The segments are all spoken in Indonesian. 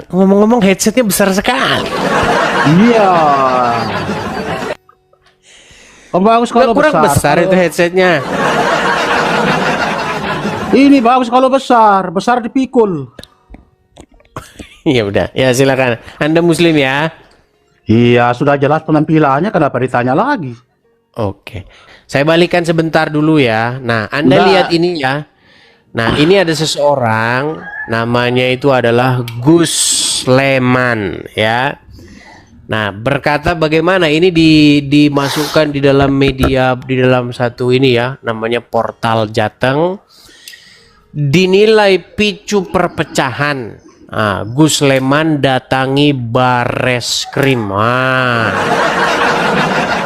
ngomong-ngomong headsetnya besar sekali. Iya. Oh, bagus kalau Kurang besar Kalau- itu headsetnya. Ini bagus kalau besar, besar dipikul. Ya udah, ya silakan. Anda Muslim ya? Iya, sudah jelas penampilannya, kenapa ditanya lagi? Oke. Saya balikan sebentar dulu ya. Nah, Anda Enggak. lihat ini ya. Nah, ini ada seseorang, namanya itu adalah Gus Leman ya. Nah, berkata bagaimana ini dimasukkan di dalam media, di dalam satu ini ya, namanya Portal Jateng. Dinilai picu perpecahan. Gus Leman datangi Bareskrim.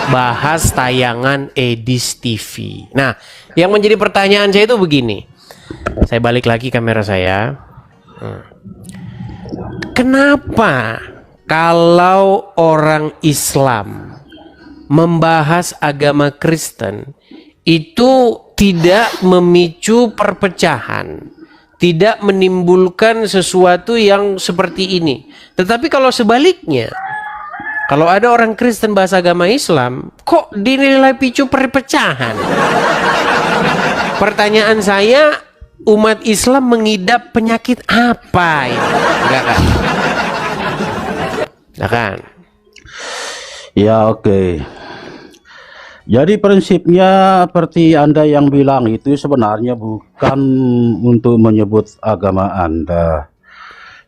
Bahas tayangan Edis TV. Nah, yang menjadi pertanyaan saya itu begini. Saya balik lagi kamera saya. Kenapa kalau orang Islam membahas agama Kristen itu tidak memicu perpecahan, tidak menimbulkan sesuatu yang seperti ini? Tetapi kalau sebaliknya, kalau ada orang Kristen bahas agama Islam, kok dinilai picu perpecahan? Pertanyaan saya, umat Islam mengidap penyakit apa ini? Enggak kan? Enggak kan? Ya, oke. Jadi prinsipnya seperti Anda yang bilang itu sebenarnya bukan untuk menyebut agama Anda.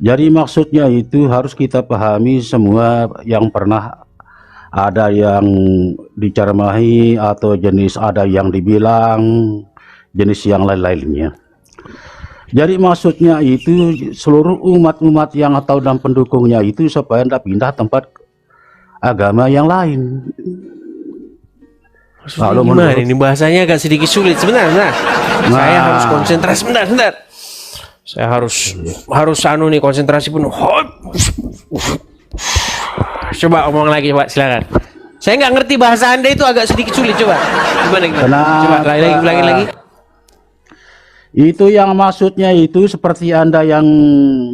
Jadi maksudnya itu harus kita pahami semua yang pernah ada yang diceramahi atau jenis ada yang dibilang jenis yang lain-lainnya. Jadi maksudnya itu seluruh umat-umat yang atau dan pendukungnya itu supaya tidak pindah tempat agama yang lain. Maksudnya Kalau gimana menurut- ini bahasanya agak sedikit sulit sebentar. Saya harus konsentrasi sebentar. Saya harus anu nih, konsentrasi penuh. Coba omong lagi Pak, silakan. Saya nggak ngerti bahasa Anda itu agak sedikit sulit, coba. Gimana? Coba lagi. Itu yang maksudnya itu seperti Anda yang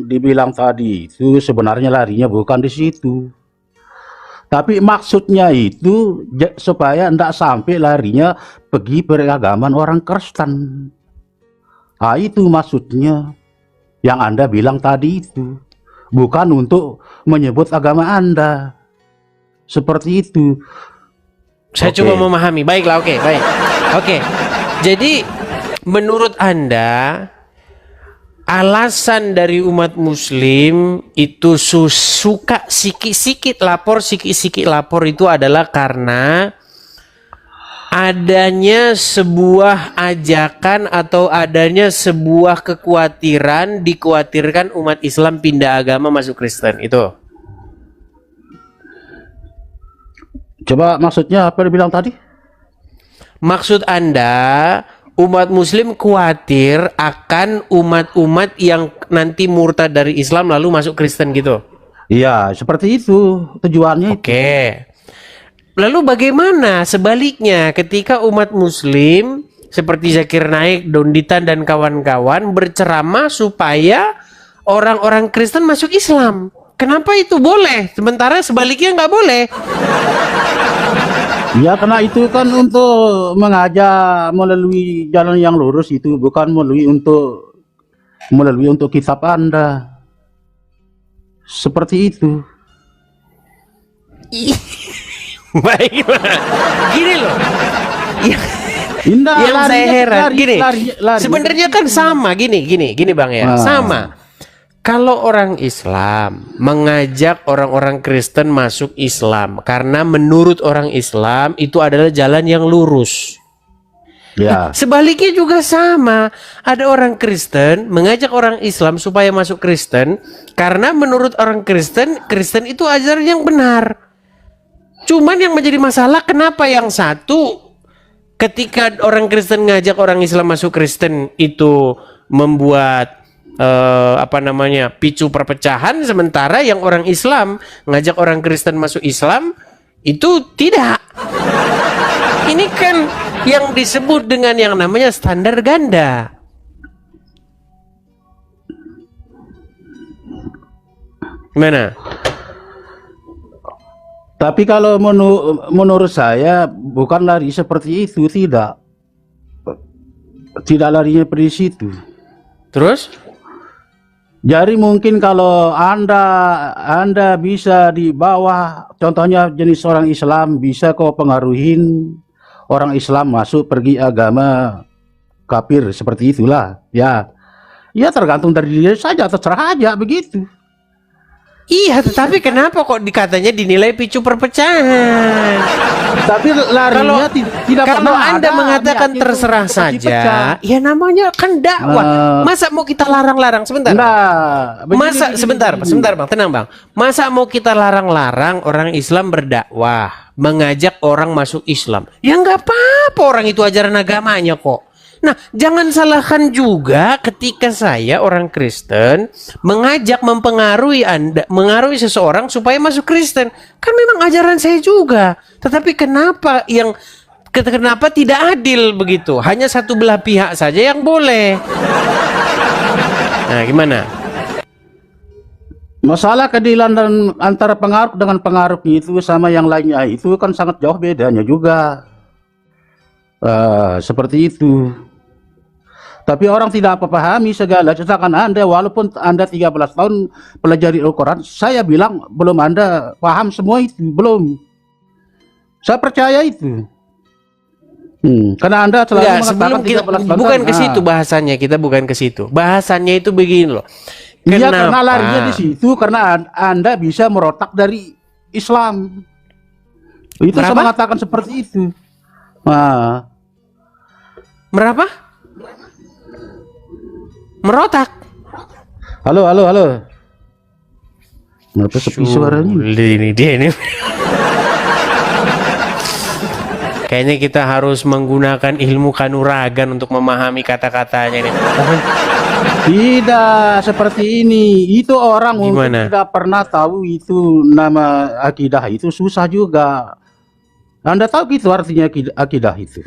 dibilang tadi itu sebenarnya larinya bukan di situ. Tapi maksudnya itu supaya tidak sampai larinya pergi beragaman orang Kristen. Itu maksudnya yang Anda bilang tadi itu. Bukan untuk menyebut agama Anda. Seperti itu. Saya Oke. coba memahami. Baiklah, oke, baik. Oke. Jadi menurut Anda alasan dari umat Muslim itu suka sikit-sikit lapor itu adalah karena adanya sebuah ajakan atau adanya sebuah dikhawatirkan umat Islam pindah agama masuk Kristen itu. Coba maksudnya apa dibilang tadi? Maksud Anda, umat Muslim khawatir akan umat-umat yang nanti murtad dari Islam lalu masuk Kristen gitu. Iya, seperti itu tujuannya. Oke. Lalu bagaimana sebaliknya ketika umat Muslim seperti Zakir Naik, Donditan dan kawan-kawan berceramah supaya orang-orang Kristen masuk Islam? Kenapa itu boleh, sementara sebaliknya nggak boleh? Ya karena itu kan untuk mengajak melalui jalan yang lurus itu, bukan melalui untuk kitab Anda. Seperti itu. Baik, gini loh. Indah, Yang saya heran gini, lari. sebenarnya kan sama gini Bang ya, sama. Kalau orang Islam mengajak orang-orang Kristen masuk Islam karena menurut orang Islam itu adalah jalan yang lurus. Ya. Sebaliknya juga sama. Ada orang Kristen mengajak orang Islam supaya masuk Kristen karena menurut orang Kristen itu ajaran yang benar. Cuman yang menjadi masalah kenapa yang satu ketika orang Kristen ngajak orang Islam masuk Kristen itu membuat picu perpecahan, sementara yang orang Islam ngajak orang Kristen masuk Islam itu tidak. Ini kan yang disebut dengan yang namanya standar ganda. Gimana? Tapi kalau menurut saya bukan lari seperti itu, tidak larinya dari situ. Terus? Jadi mungkin kalau anda bisa di bawah, contohnya jenis orang Islam, bisa kau pengaruhin orang Islam masuk pergi agama kafir seperti itulah. Ya, ya tergantung dari dia saja, terserah aja begitu. Iya, tetapi kenapa kok dikatanya dinilai picu perpecahan? Tapi larinya tidak Kalau pernah Anda ada mengatakan niat itu terserah untuk dipecah. saja, ya namanya kan dakwah. Masa mau kita larang-larang sebentar? Nah, Sebentar Bang, tenang Bang. Masa mau kita larang-larang orang Islam berdakwah, mengajak orang masuk Islam? Ya nggak apa-apa, orang itu ajaran agamanya kok. Nah, jangan salahkan juga ketika saya orang Kristen mengajak, mempengaruhi Anda, mengaruhi seseorang supaya masuk Kristen. Kan memang ajaran saya juga. Tetapi kenapa tidak adil begitu? Hanya satu belah pihak saja yang boleh. Nah, gimana? Masalah keadilan dan antara pengaruh dengan pengaruh itu sama yang lainnya itu kan sangat jauh bedanya juga. Seperti itu. Tapi orang tidak pahami segala. Sedangkan Anda, walaupun Anda 13 tahun pelajari Al-Quran, saya bilang belum Anda paham semua itu, belum. Saya percaya itu. Karena Anda selalu mengatakan 13 tahun. Bukan ke situ bahasanya, kita bukan ke situ. Bahasannya itu begini loh. Iya, karena larinya di situ, karena Anda bisa merotak dari Islam. Itu saya mengatakan seperti itu. Nah. Merapa? Merotak. Halo. Kenapa sepi suaranya? Ini dia ini. Kayaknya kita harus menggunakan ilmu kanuragan untuk memahami kata-katanya ini. Tidak seperti ini. Itu orang mungkin Gimana? tidak pernah tahu itu nama akidah itu susah juga. Anda tahu gitu artinya akidah itu?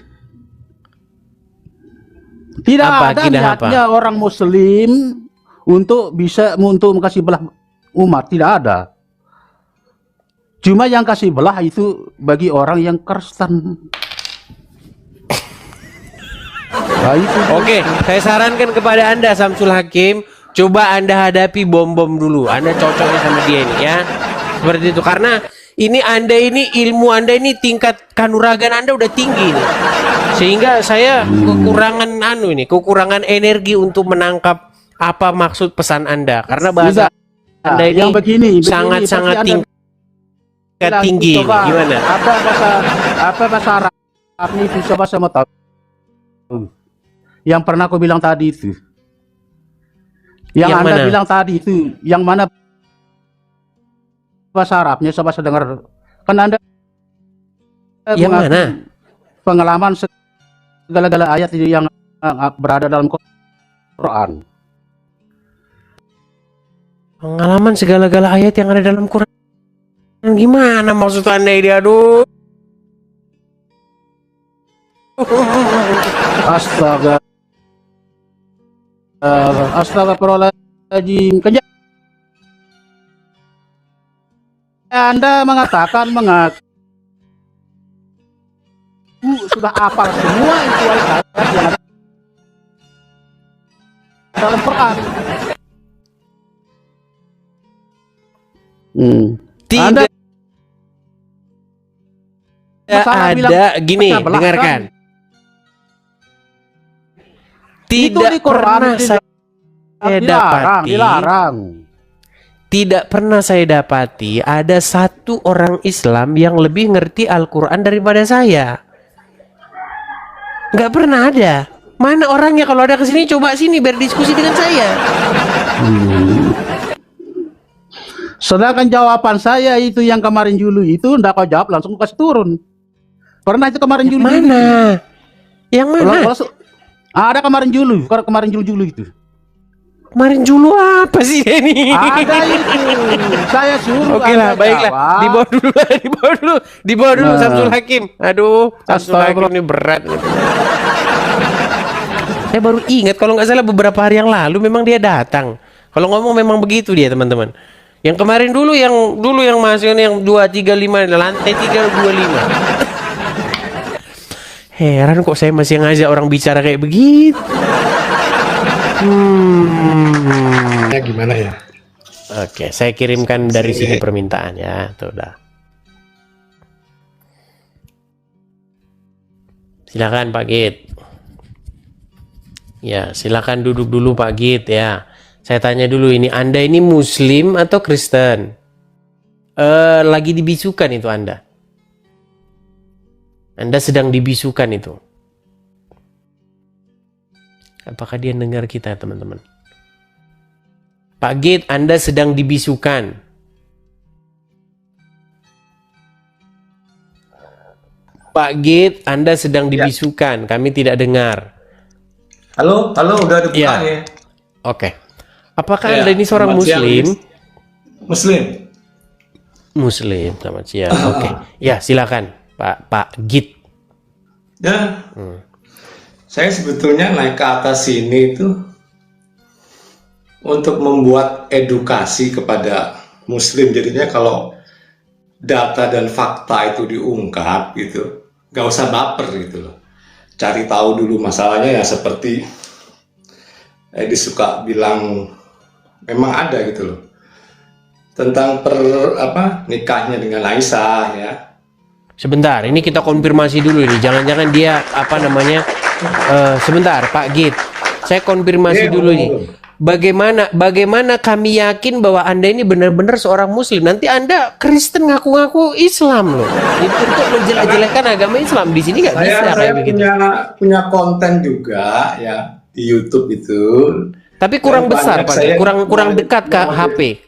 Tidak ada niatnya orang Muslim untuk kasih belah umat, tidak ada. Cuma yang kasih belah itu bagi orang yang Kristen. Nah, itu. Oke, saya sarankan kepada Anda Samsul Hakim, coba Anda hadapi bom-bom dulu. Anda cocoknya sama dia ini ya. Seperti itu, karena ilmu Anda ini tingkat kanuragan Anda udah tinggi nih. Sehingga saya kekurangan energi untuk menangkap apa maksud pesan Anda, karena bahasa Anda ini sangat-sangat tinggi. Gimana? Apa bahasa Arab itu coba sama tahu. Yang pernah aku bilang tadi itu. Yang Anda bilang tadi itu, yang mana bahasa Arabnya coba saya dengar. Kan Anda yang mana? Pengalaman segala-gala ayat yang berada dalam Quran. Pengalaman segala-gala ayat yang ada dalam Quran. Gimana maksud Anda ini? Aduh. Astaga. Astagfirullahaladzim. Anda mengatakan mengaku sudah hafal semua itu ayat yang ada dalam Quran. Tidak ada gini, dengarkan. Tidak pernah saya dapati, tidak pernah saya dapati ada satu orang Islam yang lebih ngerti Al-Quran daripada saya. Nggak pernah ada. Mana orangnya? Kalau ada kesini, coba sini biar diskusi dengan saya. Sedangkan jawaban saya itu yang kemarin dulu itu ndak kau jawab, langsung kasih turun. Pernah itu kemarin dulu. Mana? Yang mana? Ada kemarin dulu itu. Kemarin dulu apa sih ini? Ada itu. Saya suruh. Oke lah, baiklah. Dibawa dulu Samsul Hakim. Aduh, Samsul Hakim ini berat. Saya baru ingat kalau nggak salah beberapa hari yang lalu memang dia datang. Kalau ngomong memang begitu dia, teman-teman. Yang kemarin dulu yang masuk yang 235 lantai 325. Heran kok saya masih ngajak orang bicara kayak begitu. Ya gimana ya? Oke, saya kirimkan dari sini permintaan ya. Tuh udah. Silakan Pak Git. Ya, silakan duduk dulu Pak Git ya. Saya tanya dulu ini, Anda ini Muslim atau Kristen? Lagi dibisukan itu Anda. Anda sedang dibisukan itu. Apakah dia dengar kita, teman-teman? Pak Git, Anda sedang dibisukan. Pak Git, Anda sedang dibisukan. Kami tidak dengar. Halo, udah ada Ya. ya. Oke. Apakah Ya, Anda ini seorang selamat siang, Muslim? Muslim. Muslim, selamat siang. Oke. Ya, silakan, Pak Git. Ya, saya sebetulnya naik ke atas sini itu untuk membuat edukasi kepada Muslim. Jadinya kalau data dan fakta itu diungkap gitu, nggak usah baper gitu loh. Cari tahu dulu masalahnya ya, seperti Edi suka bilang memang ada gitu loh tentang nikahnya dengan Aisyah ya. Sebentar, ini kita konfirmasi dulu nih. Jangan-jangan dia sebentar, Pak Git. Saya konfirmasi dulu nih. Bagaimana kami yakin bahwa Anda ini benar-benar seorang Muslim? Nanti Anda Kristen ngaku-ngaku Islam loh. Itu untuk menjelek-jelekan agama Islam. Di sini nggak bisa Saya kayak begitu. punya konten juga ya di YouTube itu. Tapi kurang Dan besar, banyak Pak. saya- Kurang dekat ke HP.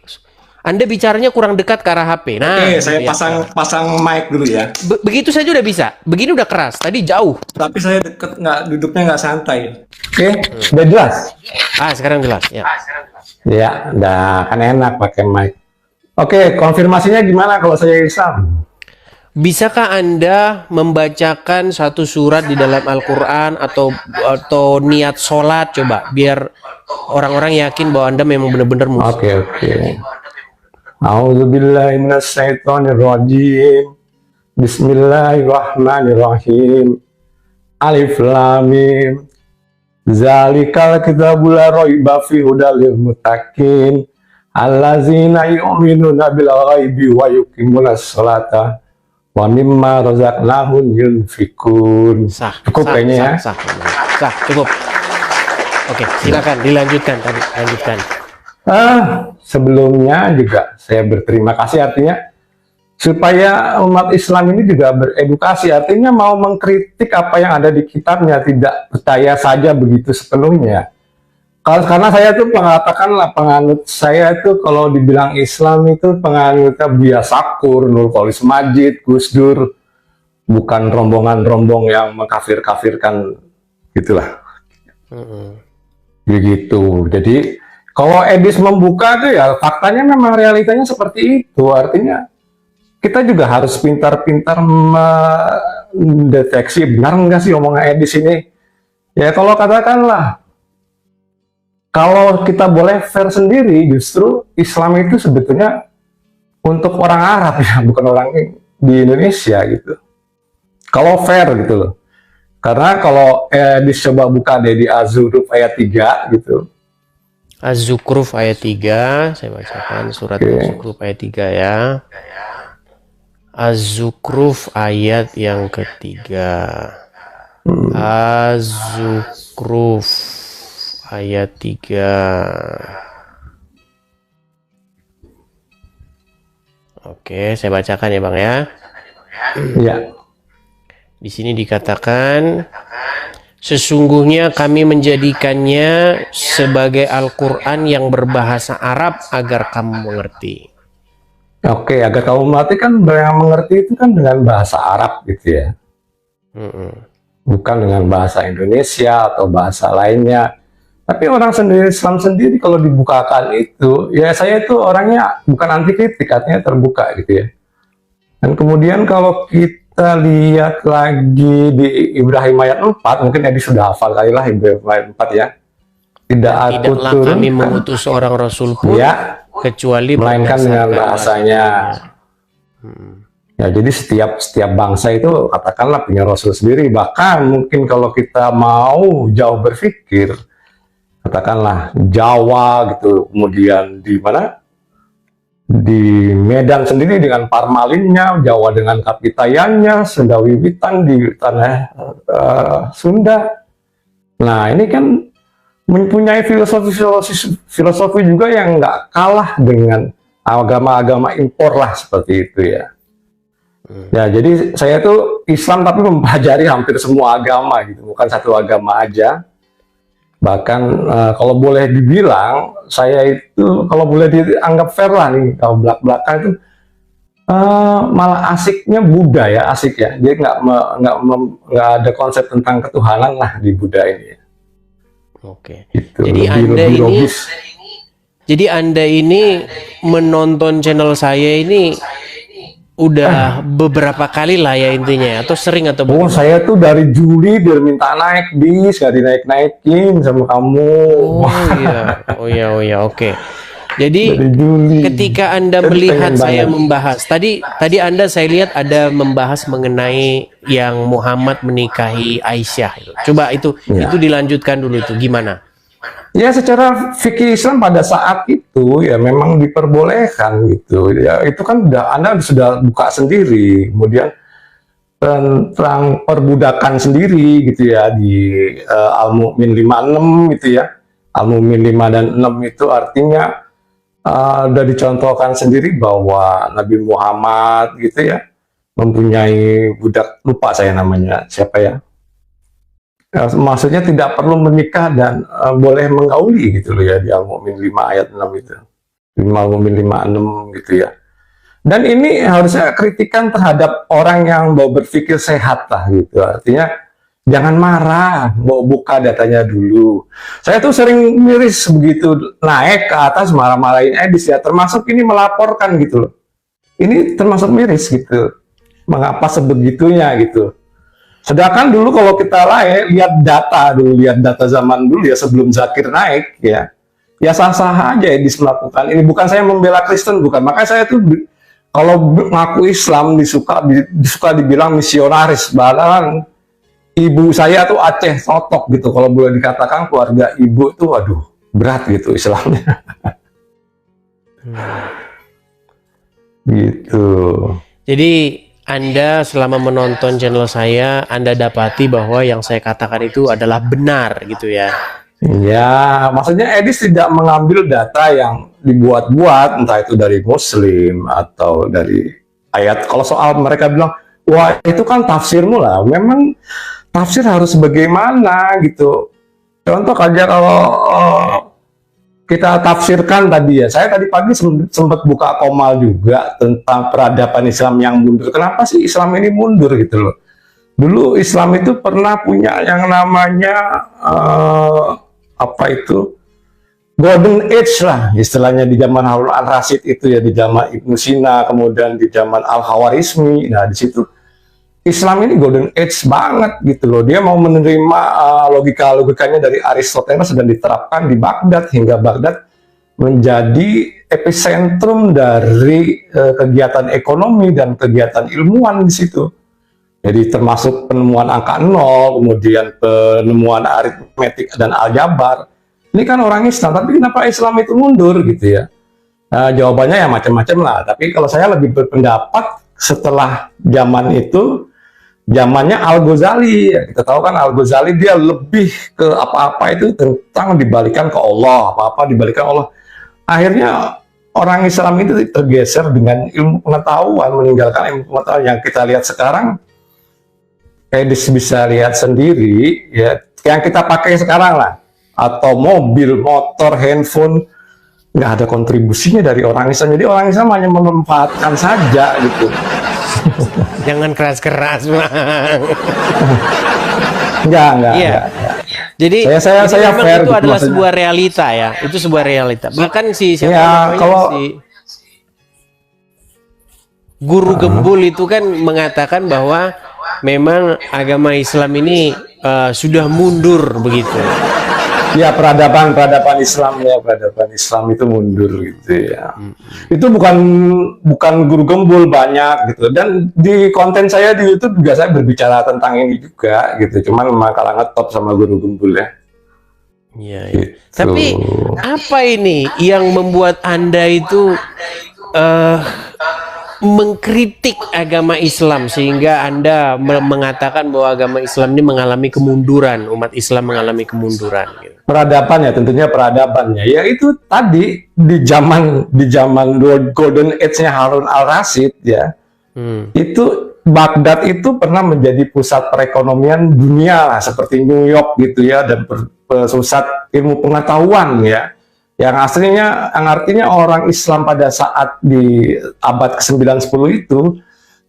Anda bicaranya kurang dekat ke arah HP. Nah, Oke, saya ya. pasang mic dulu ya. Begitu saja udah bisa. Begini udah keras. Tadi jauh. Tapi saya duduknya nggak santai. Oke, udah jelas. Sekarang jelas. Ya. Ya, udah kan enak pakai mic. Oke, konfirmasinya gimana kalau saya Islam? Bisakah Anda membacakan satu surat di dalam Al-Quran atau niat sholat coba biar orang-orang yakin bahwa Anda memang benar-benar Muslim. Oke. A'udzubillahi minasyaitonirrajim. Bismillahirrahmanirrahim. Alif lam mim. Zalikal kitabul la raiba fihi hudal lil muttaqin. Allazina yu'minuna bil ghaibi wa yuqimunas sholata wa mimma razaqnahum yunfikun. Cukup kayaknya ya. Sah, cukup. Oke, silakan dilanjutkan tadi. Lanjutkan. Sebelumnya juga saya berterima kasih, artinya supaya umat Islam ini juga beredukasi, artinya mau mengkritik apa yang ada di kitabnya, tidak percaya saja begitu sepenuhnya. Karena saya tuh penganut saya itu kalau dibilang Islam itu penganutnya Buya Sakur, Nurul Kholis Majid, Gus Dur, bukan rombongan-rombong yang mengkafir-kafirkan gitulah. Begitu. Jadi kalau Edis membuka tuh ya faktanya memang realitanya seperti itu. Artinya kita juga harus pintar-pintar mendeteksi benar nggak sih omongan Edis ini. Ya kalau katakanlah, kalau kita boleh fair sendiri, justru Islam itu sebetulnya untuk orang Arab ya, bukan orang di Indonesia gitu. Kalau fair gitu loh. Karena kalau Edis coba buka deh di Az-Zukhruf ayat 3 gitu. Az-Zukhruf ayat 3, saya bacakan surat Az-Zukhruf ayat 3 ya. Az-Zukhruf ayat yang ketiga. Az-Zukhruf ayat 3. Oke, saya bacakan ya Bang ya. Ya. Di sini dikatakan, sesungguhnya kami menjadikannya sebagai Al-Quran yang berbahasa Arab agar kamu mengerti. Oke, agar kamu mengerti kan, yang mengerti itu kan dengan bahasa Arab gitu ya. Bukan dengan bahasa Indonesia atau bahasa lainnya. Tapi orang sendiri, Islam sendiri kalau dibukakan itu, ya saya itu orangnya bukan anti kritik, artinya terbuka gitu ya. Dan kemudian kalau kita lihat lagi di Ibrahim ayat 4, mungkin Edi sudah hafal kali lah Ibrahim ayat 4 ya. Tidak aku Tidaklah kami turunkan, mengutus seorang rasul pun ya, kecuali melainkan dengan berdasarkan bahasanya. Ya, jadi setiap bangsa itu katakanlah punya rasul sendiri. Bahkan mungkin kalau kita mau jauh berpikir, katakanlah Jawa gitu, kemudian di mana? Di Medan sendiri dengan Parmalinnya, Jawa dengan Kapitayannya, Sunda Wiwitan di tanah Sunda. Nah, ini kan mempunyai filosofi juga yang nggak kalah dengan agama-agama impor lah seperti itu ya. Ya, jadi saya tuh Islam tapi mempelajari hampir semua agama gitu, bukan satu agama aja. Bahkan kalau boleh dibilang, saya itu kalau boleh dianggap fair lah nih, kalau belak-belakan itu malah asiknya Buddha ya, asik ya. Jadi nggak ada konsep tentang ketuhanan lah di Buddha ini. Oke. Gitu, Jadi Anda ini menonton channel saya ini udah beberapa kali lah ya intinya, atau sering atau Oh, saya tuh dari Juli dia minta naik bis, gak dinaik-naikin sama kamu. Oh iya, oke. Jadi Dari Juli. ketika Anda Saya melihat pengen saya banget. membahas tadi Anda saya lihat ada membahas mengenai yang Muhammad menikahi Aisyah. Coba itu Ya. dilanjutkan dulu, itu gimana? Ya, secara fikih Islam pada saat itu ya memang diperbolehkan gitu. Ya, itu kan Anda sudah buka sendiri. Kemudian tentang perbudakan sendiri gitu ya di Al-Mu'min 56 gitu ya. Al-Mu'min 5 dan 6 itu artinya udah dicontohkan sendiri bahwa Nabi Muhammad gitu ya mempunyai budak, lupa saya namanya siapa ya. Maksudnya tidak perlu menikah dan boleh menggauli gitu loh ya di Al-Mu'min 5 ayat 6 itu. Al-Mu'min 56 gitu ya. Dan ini harusnya kritikan terhadap orang yang mau berpikir sehat lah gitu. Artinya jangan marah, mau buka datanya dulu. Saya tuh sering miris begitu naik ke atas marah-marahin Edis ya, termasuk ini melaporkan gitu loh. Ini termasuk miris gitu. Mengapa sebegitunya gitu. Sedangkan dulu kalau kita lihat data zaman dulu ya sebelum Zakir naik ya sah-sah aja Edis melakukan ini. Bukan saya membela Kristen, bukan. Makanya saya tuh kalau ngaku Islam disuka dibilang misionaris. Bahkan ibu saya tuh Aceh Totok gitu. Kalau boleh dikatakan keluarga ibu tuh aduh berat gitu Islamnya. Gitu. Jadi Anda selama menonton channel saya, Anda dapati bahwa yang saya katakan itu adalah benar gitu ya. Ya, maksudnya Edis tidak mengambil data yang dibuat-buat, entah itu dari Muslim atau dari ayat. Kalau soal mereka bilang, wah itu kan tafsirmu lah. Memang tafsir harus bagaimana gitu. Contoh aja kalau kita tafsirkan tadi ya. Saya tadi pagi sempat buka Komal juga tentang peradaban Islam yang mundur. Kenapa sih Islam ini mundur gitu loh? Dulu Islam itu pernah punya yang namanya Golden Age lah istilahnya di zaman Harun al-Rasyid itu ya, di zaman Ibnu Sina, kemudian di zaman Al-Khawarizmi. Nah, di situ Islam ini Golden Age banget gitu loh. Dia mau menerima logikanya dari Aristoteles dan diterapkan di Baghdad, hingga Baghdad menjadi epicentrum dari kegiatan ekonomi dan kegiatan ilmuwan di situ. Jadi termasuk penemuan angka 0, kemudian penemuan aritmetik dan aljabar. Ini kan orang Islam, tapi kenapa Islam itu mundur gitu ya? Jawabannya ya macam-macam lah. Tapi kalau saya lebih berpendapat setelah zaman itu, zamannya Al-Ghazali. Ya, kita tahu kan Al-Ghazali dia lebih ke apa-apa itu tentang dibalikan ke Allah, apa-apa dibalikan Allah. Akhirnya orang Islam itu tergeser dengan ilmu pengetahuan, meninggalkan ilmu pengetahuan. Yang kita lihat sekarang, Edis bisa lihat sendiri ya, yang kita pakai sekarang lah, atau mobil, motor, handphone, nggak ada kontribusinya dari orang Islam. Jadi orang Islam hanya memanfaatkan saja gitu. Jangan keras-keras, Bang. Enggak. Iya. Jadi saya memang fair itu gitu adalah maksudnya. sebuah realita ya. Itu sebuah realita. Bahkan siapa Ya, namanya, kalau- si Guru Gembul itu kan mengatakan bahwa memang agama Islam ini sudah mundur begitu. Ya peradaban Islam ya, peradaban Islam itu mundur gitu ya. Itu bukan guru gembul banyak gitu. Dan di konten saya di YouTube juga saya berbicara tentang ini juga gitu. Cuman memang kalah ngetop sama guru gembul ya. Iya, iya. Gitu. Tapi apa ini yang membuat Anda itu mengkritik agama Islam sehingga Anda mengatakan bahwa agama Islam ini mengalami kemunduran, umat Islam mengalami kemunduran gitu. Peradaban ya, tentunya peradabannya. Ya itu tadi di zaman golden age-nya Harun al-Rasyid ya. Itu Baghdad itu pernah menjadi pusat perekonomian dunia lah, seperti New York gitu ya, dan pusat ilmu pengetahuan ya. Yang artinya orang Islam pada saat di abad ke-9-10 itu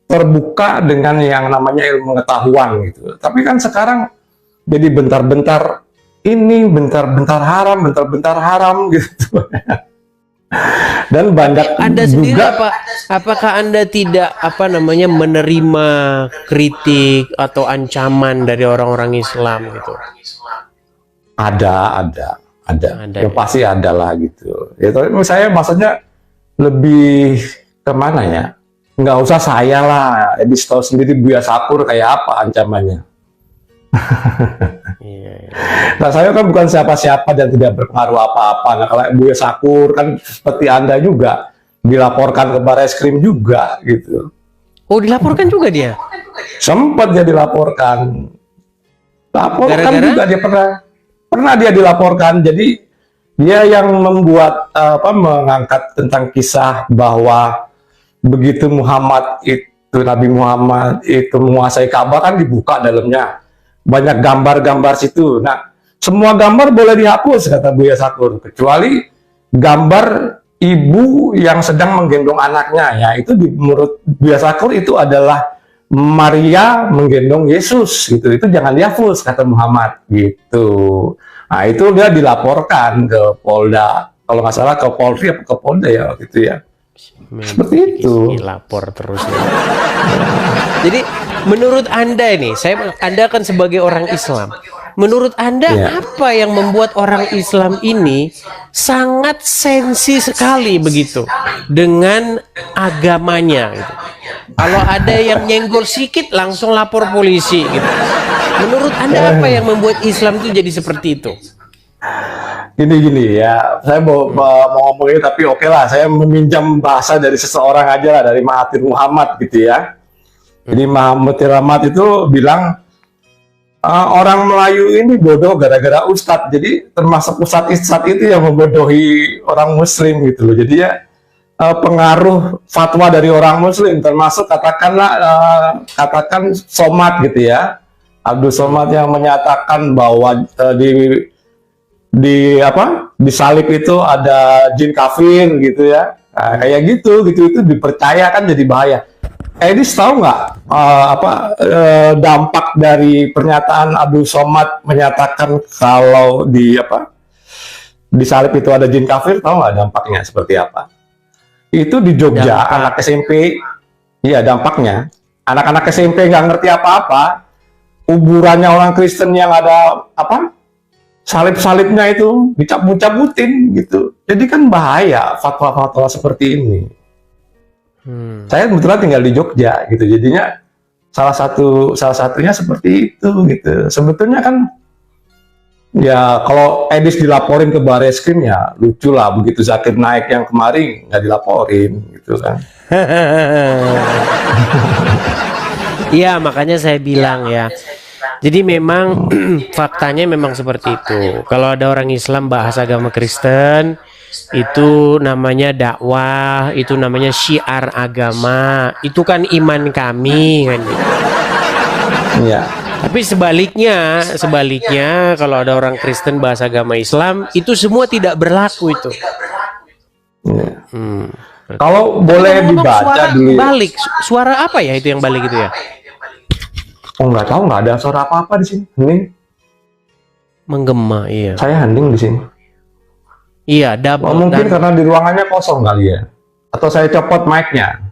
terbuka dengan yang namanya ilmu pengetahuan gitu. Tapi kan sekarang jadi bentar-bentar ini, bentar-bentar haram gitu. Dan banyak Anda sendiri juga apakah Anda tidak menerima kritik atau ancaman dari orang-orang Islam gitu? ada Ya. yang pasti ada lah gitu. Ya, tapi saya maksudnya lebih kemana ya? Nggak usah saya lah, Edis tahu sendiri Buya Sakur kayak apa ancamannya. Iya, iya. Nah saya kan bukan siapa-siapa dan tidak berpengaruh apa-apa. Nah kalau Buya Sakur kan seperti Anda juga dilaporkan ke Barreskrim juga gitu. Oh, dilaporkan juga dia? Sempat dia dilaporkan. Laporkan Gara-gara? juga dia pernah dia dilaporkan. Jadi dia yang membuat mengangkat tentang kisah bahwa begitu Nabi Muhammad itu menguasai Ka'bah kan dibuka dalamnya banyak gambar-gambar situ. Nah, semua gambar boleh dihapus kata Buya Sakur kecuali gambar ibu yang sedang menggendong anaknya. Ya itu menurut Buya Sakur itu adalah Maria menggendong Yesus gitu. Itu jangan dihapus kata Muhammad gitu. Nah, itu dia dilaporkan ke Polda. Kalau nggak salah ke Polri atau ke Polda ya gitu ya. Seperti itu. Lapor terus ya. Jadi menurut Anda ini, Anda kan sebagai orang Islam. Menurut Anda apa yang membuat orang Islam ini sangat sensi sekali begitu dengan agamanya gitu. Kalau ada yang nyenggol sedikit langsung lapor polisi gitu. Menurut Anda apa yang membuat Islam itu jadi seperti itu? Gini ya, saya mau ngomong ini tapi oke lah, saya meminjam bahasa dari seseorang aja lah, dari Mahathir Muhammad gitu ya. Jadi Mahathir Muhammad itu bilang orang Melayu ini bodoh gara-gara ustadz. Jadi termasuk ustadz itu yang membodohi orang Muslim gitu loh. Jadi ya pengaruh fatwa dari orang Muslim, termasuk katakan Somad gitu ya, Abdul Somad yang menyatakan bahwa di salib itu ada jin kafir gitu ya. Nah, kayak gitu itu dipercayakan jadi bahaya. Edis tahu nggak dampak dari pernyataan Abdul Somad menyatakan kalau di salib itu ada jin kafir? Tahu nggak dampaknya seperti apa? Itu di Jogja anak SMP, iya dampaknya anak-anak SMP nggak ngerti apa-apa, kuburannya orang Kristen yang ada salib-salibnya itu dicabut-cabutin gitu. Jadi kan bahaya fatwa-fatwa seperti ini. Saya kebetulan tinggal di Jogja gitu. Jadinya salah satunya seperti itu gitu. Sebetulnya kan ya kalau Edis dilaporin ke Barreskrim ya lucu lah, begitu Zakir Naik yang kemarin nggak dilaporin gitu kan. Iya, makanya saya bilang ya. Jadi memang faktanya memang seperti itu. Kalau ada orang Islam bahas agama Kristen, itu namanya dakwah, itu namanya syiar agama, itu kan iman kami kan gitu. Iya. Tapi sebaliknya kalau ada orang Kristen bahas agama Islam, itu semua tidak berlaku itu. Ya. Kalau boleh dibaca dulu. Suara apa ya itu yang balik itu ya? Oh nggak tahu, nggak ada suara apa-apa di sini. Hening. Menggema, iya. Saya hening di sini. Iya, double. Mungkin karena di ruangannya kosong kali ya. Atau saya copot mic-nya.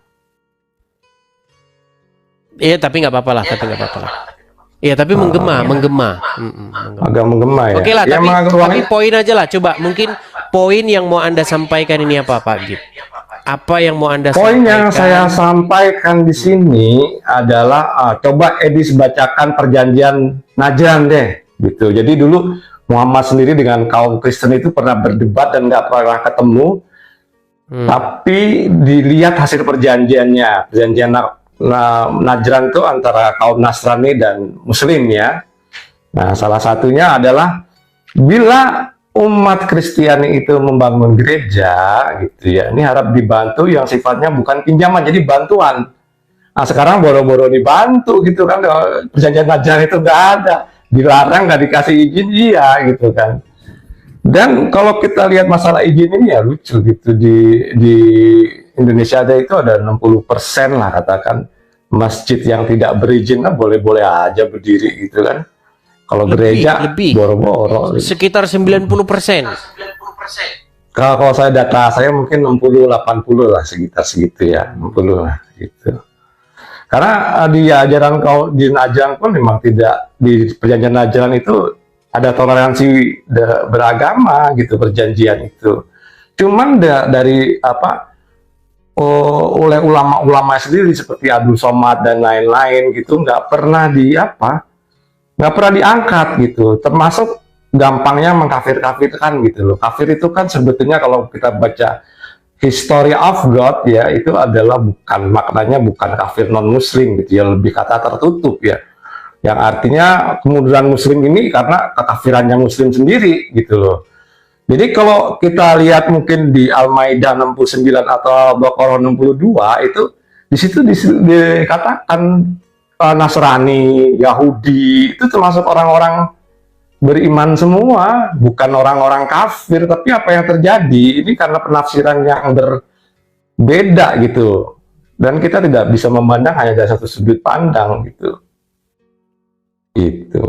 Iya, tapi nggak apa-apa lah, Iya, tapi menggema. Menggema. agak menggema ya. Oke lah, Ya, tapi memang ruangnya poin aja lah. Coba mungkin poin yang mau Anda sampaikan ini apa, Pak Git? Apa yang mau Anda poin yang sampaikan? saya sampaikan di sini adalah coba Edis bacakan perjanjian Najran deh, gitu. Jadi dulu Muhammad sendiri dengan kaum Kristen itu pernah berdebat dan nggak pernah ketemu, tapi dilihat hasil perjanjiannya, perjanjian Najran itu antara kaum Nasrani dan Muslim ya. Nah, salah satunya adalah bila umat Kristiani itu membangun gereja gitu ya, ini harap dibantu yang sifatnya bukan pinjaman, jadi bantuan. Nah, sekarang boro-boro dibantu gitu kan, perjanjian Najran itu nggak ada, dilarang, nggak dikasih izin, iya gitu kan. Dan kalau kita lihat masalah izin ini ya lucu gitu, di Indonesia ada itu ada 60% lah katakan masjid yang tidak berizin, nah boleh-boleh aja berdiri gitu kan. Kalau gereja boro-boro sekitar 90%. Kalau saya data saya mungkin 60-80 lah, sekitar segitu ya, 60 lah gitu. Karena di ajaran di Najran pun memang tidak, di perjanjian Najran itu ada toleransi beragama gitu, perjanjian itu. Cuman dari oleh ulama-ulama sendiri seperti Abdul Somad dan lain-lain gitu nggak pernah diangkat gitu, termasuk gampangnya mengkafir-kafirkan gitu loh. Kafir itu kan sebetulnya kalau kita baca History of God ya, itu adalah maknanya bukan kafir non muslim gitu ya, lebih kata tertutup ya, yang artinya kemunduran muslim ini karena kekafirannya muslim sendiri gitu loh. Jadi kalau kita lihat mungkin di Al-Maidah 69 atau Al-Baqarah 62 itu di situ dikatakan Nasrani, Yahudi itu termasuk orang-orang beriman semua, bukan orang-orang kafir. Tapi apa yang terjadi ini karena penafsiran yang berbeda gitu, dan kita tidak bisa memandang hanya dari satu sudut pandang gitu. Itu.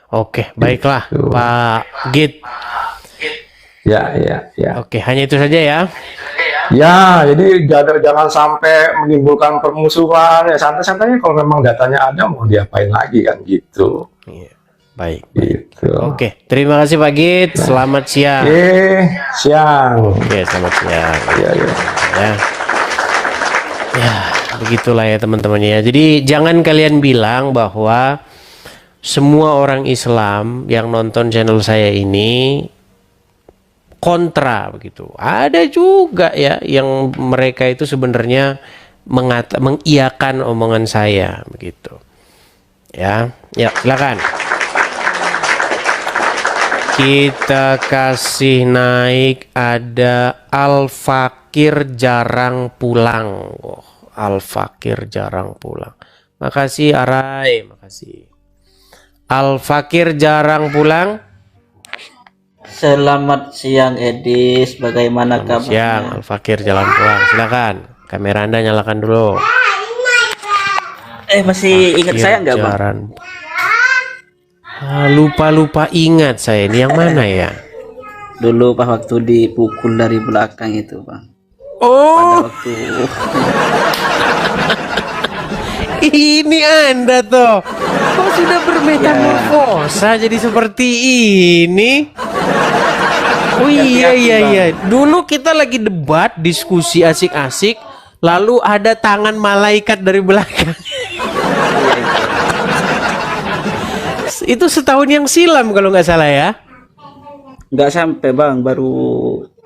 Oke, baiklah itu. Pak Git. Ya. Oke, hanya itu saja ya. Ya, jadi jangan sampai menimbulkan permusuhan. Ya santai-santainya, kalau memang datanya ada mau diapain lagi kan gitu. Iya. Baik. Gitu. Oke, terima kasih Pak Git. Selamat siang. Siang. Oke, selamat siang. Ya. Ya, begitulah ya teman-teman ya. Jadi jangan kalian bilang bahwa semua orang Islam yang nonton channel saya ini kontra begitu. Ada juga ya yang mereka itu sebenarnya mengiyakan omongan saya begitu. Ya, silakan. Kita kasih naik, ada Al-Fakir jarang pulang. Al-Fakir jarang pulang. Makasih Arai, makasih. Al-Fakir jarang pulang. Selamat siang Edis, bagaimana kabarnya? Siang, Al-Fakir jalan pulang. Silakan, kamera Anda nyalakan dulu. Masih ingat saya nggak Bang? Lupa ingat saya, ini yang mana ya? Dulu pas waktu dipukul dari belakang itu Bang. Oh, Pada waktu ini Anda toh. Kok sudah bermetamorfosa jadi seperti ini? Oh iya. Dulu kita lagi debat, diskusi asik-asik, lalu ada tangan malaikat dari belakang. Itu setahun yang silam kalau nggak salah ya? nggak sampai Bang, baru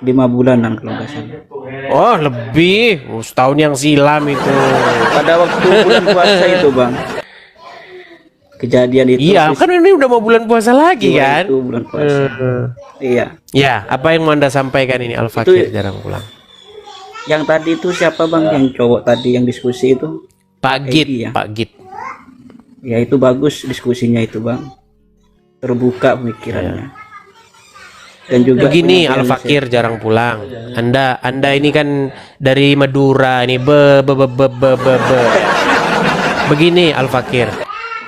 5 bulanan kalau nggak salah. Oh lebih, setahun yang silam itu. Pada waktu bulan puasa itu Bang, kejadian itu. Iya, kan ini udah mau bulan puasa lagi kan? Itu bulan puasa. Iya. Ya, apa yang mau Anda sampaikan ini Al-Fakir jarang pulang? Yang tadi itu siapa Bang? Yang cowok tadi yang diskusi itu? Pak Git, ya? Pak Git. Ya itu bagus diskusinya itu Bang. Terbuka pemikirannya. Dan juga begini Al-Fakir jarang pulang. Anda ini kan dari Madura ini Begini Al-Fakir.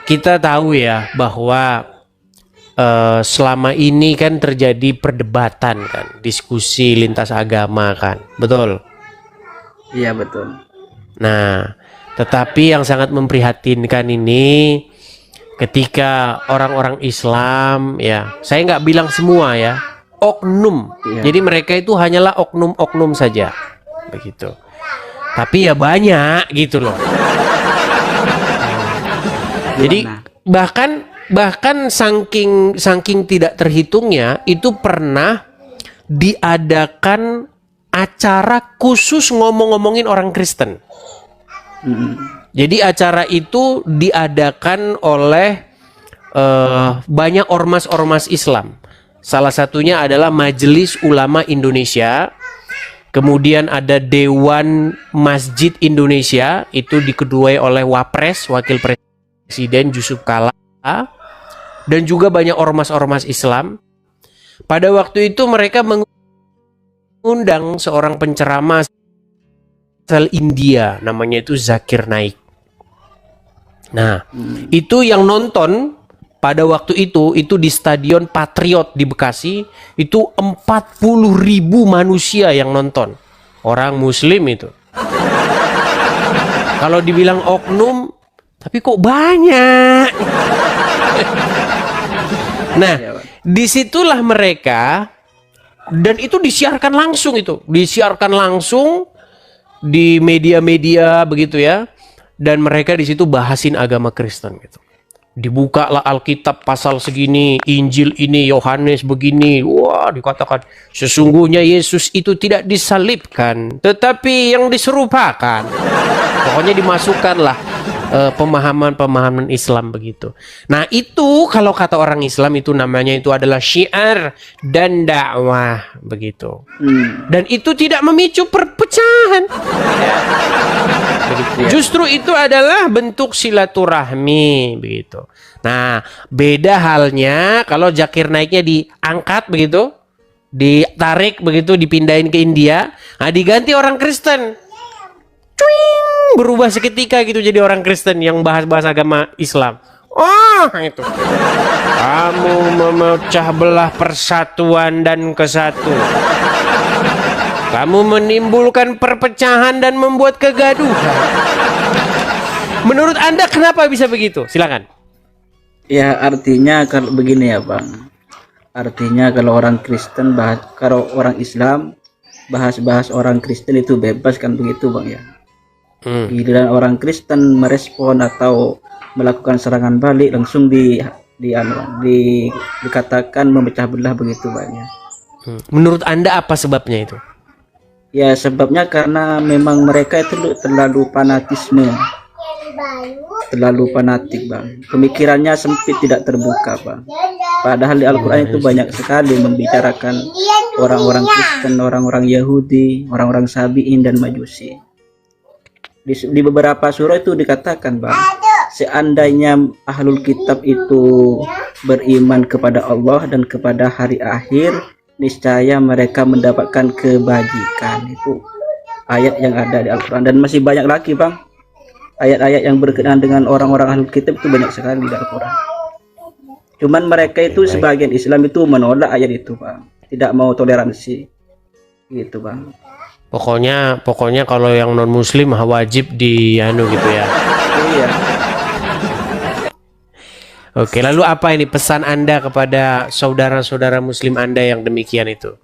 Kita tahu ya bahwa selama ini kan terjadi perdebatan kan, diskusi lintas agama kan. Betul? Iya betul. Nah, tetapi yang sangat memprihatinkan ini ketika orang-orang Islam, ya, saya nggak bilang semua ya, oknum. Jadi mereka itu hanyalah oknum-oknum saja, begitu. Tapi ya banyak gitu loh. Jadi bahkan saking tidak terhitungnya itu pernah diadakan acara khusus ngomong-ngomongin orang Kristen. Jadi acara itu diadakan oleh banyak ormas-ormas Islam. Salah satunya adalah Majelis Ulama Indonesia. Kemudian ada Dewan Masjid Indonesia, itu diketuai oleh Wapres, Wakil Presiden Yusuf Kala, dan juga banyak ormas-ormas Islam. Pada waktu itu mereka mengundang seorang penceramah asal India, namanya itu Zakir Naik. Nah, itu yang nonton pada waktu itu di Stadion Patriot di Bekasi, itu 40.000 manusia yang nonton. Orang Muslim itu. Kalau dibilang oknum, tapi kok banyak. Nah, disitulah mereka, dan itu disiarkan langsung di media-media begitu ya, dan mereka di situ bahasin agama Kristen gitu. Dibukalah Alkitab pasal segini, Injil ini, Yohanes begini. Wah, dikatakan sesungguhnya Yesus itu tidak disalibkan, tetapi yang diserupakan. Pokoknya dimasukkanlah pemahaman-pemahaman Islam begitu. Nah, itu kalau kata orang Islam itu namanya itu adalah syiar dan dakwah begitu. Dan itu tidak memicu perpecahan. Begitu ya. Justru itu adalah bentuk silaturahmi begitu. Nah, beda halnya kalau Zakir Naiknya diangkat begitu, ditarik begitu, dipindahin ke India, nah diganti orang Kristen. Cuing, berubah seketika gitu jadi orang Kristen yang bahas-bahas agama Islam. Oh, itu. Kamu memecah belah persatuan dan kesatuan. Kamu menimbulkan perpecahan dan membuat kegaduhan. Menurut Anda kenapa bisa begitu? Silakan. Ya, artinya kalau begini ya Bang. Artinya kalau orang Kristen kalau orang Islam bahas-bahas orang Kristen itu bebas kan begitu Bang ya. Giliran orang Kristen merespon atau melakukan serangan balik langsung dikatakan memecah belah begitu Bang ya. Menurut Anda apa sebabnya itu? Ya sebabnya karena memang mereka itu terlalu fanatik Bang. Pemikirannya sempit, tidak terbuka Bang. Padahal di Al-Quran itu banyak sekali membicarakan orang-orang Kristen, orang-orang Yahudi, orang-orang Sabi'in dan Majusi. Di beberapa surah itu dikatakan Bang, seandainya ahlul kitab itu beriman kepada Allah dan kepada hari akhir, niscaya mereka mendapatkan kebajikan. Itu ayat yang ada di Al-Quran, dan masih banyak lagi Bang. Ayat-ayat yang berkenaan dengan orang-orang ahlul kitab itu banyak sekali di Al-Quran. Cuman mereka itu sebagian Islam itu menolak ayat itu Bang, tidak mau toleransi gitu Bang. Pokoknya kalau yang non Muslim wajib gitu ya. Iya. Oke, lalu apa ini pesan Anda kepada saudara-saudara Muslim Anda yang demikian itu?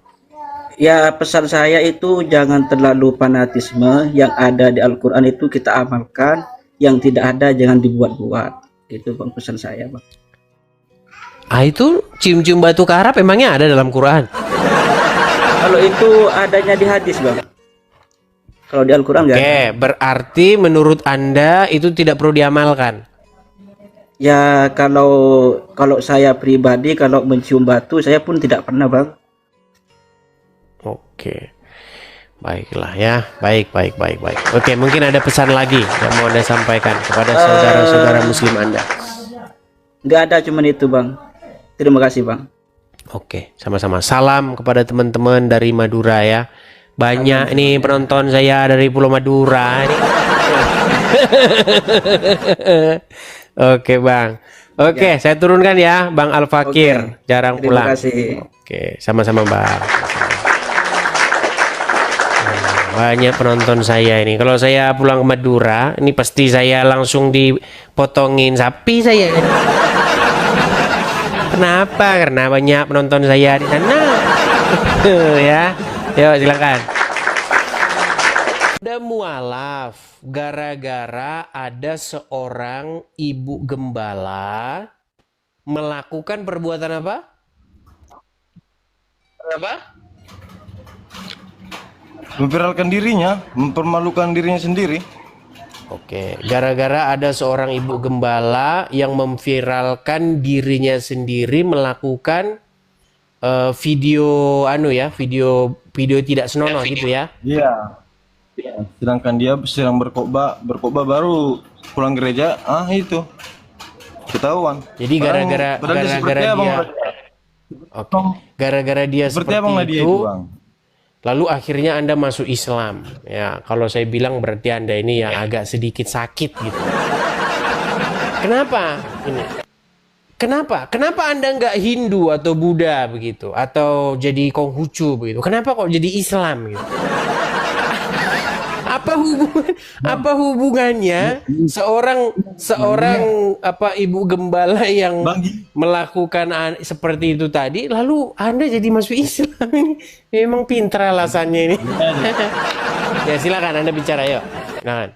Ya, pesan saya itu jangan terlalu fanatisme. Yang ada di Al-Quran itu kita amalkan, yang tidak ada jangan dibuat-buat. Gitu Bang, pesan saya Bang. Itu cium-cium batu karap emangnya ada dalam Quran? Kalau itu adanya di hadis Bang. Kalau di Al-Quran enggak. Oke, berarti menurut Anda itu tidak perlu diamalkan? Ya, kalau saya pribadi kalau mencium batu saya pun tidak pernah Bang. Oke. Baiklah ya. Baik. Oke, mungkin ada pesan lagi yang mau Anda sampaikan kepada saudara-saudara Muslim Anda? Enggak ada, cuman itu Bang. Terima kasih Bang. Oke, sama-sama. Salam kepada teman-teman dari Madura ya. Banyak nih penonton saya dari Pulau Madura nih. Oke Bang. Oke, saya turunkan ya Bang Al-Fakir. Jarang pulang. Terima kasih. Oke, sama-sama Bang. banyak penonton saya ini. Kalau saya pulang ke Madura, ini pasti saya langsung dipotongin sapi saya. Kenapa? Karena banyak penonton saya di sana. Ya, yuk silakan. Ada mualaf gara-gara ada seorang ibu gembala melakukan perbuatan apa? Apa? Memviralkan dirinya, mempermalukan dirinya sendiri. Oke, gara-gara ada seorang ibu gembala yang memviralkan dirinya sendiri melakukan video video tidak senonoh gitu ya. Iya. Sedangkan dia sedang berkhotbah baru pulang gereja, itu ketahuan. Jadi gara-gara dia gara-gara dia Seperti seperti abang Nadia itu, Bang. lalu akhirnya Anda masuk Islam. Ya, kalau saya bilang berarti Anda ini yang agak sedikit sakit gitu. Kenapa? Kenapa Anda nggak Hindu atau Buddha begitu? Atau jadi Konghucu begitu? Kenapa kok jadi Islam gitu? Apa hubungannya seorang ibu gembala yang melakukan seperti itu tadi lalu Anda jadi masuk Islam? Ini memang pintar alasannya ini. Ya silakan Anda bicara, yuk. Silakan.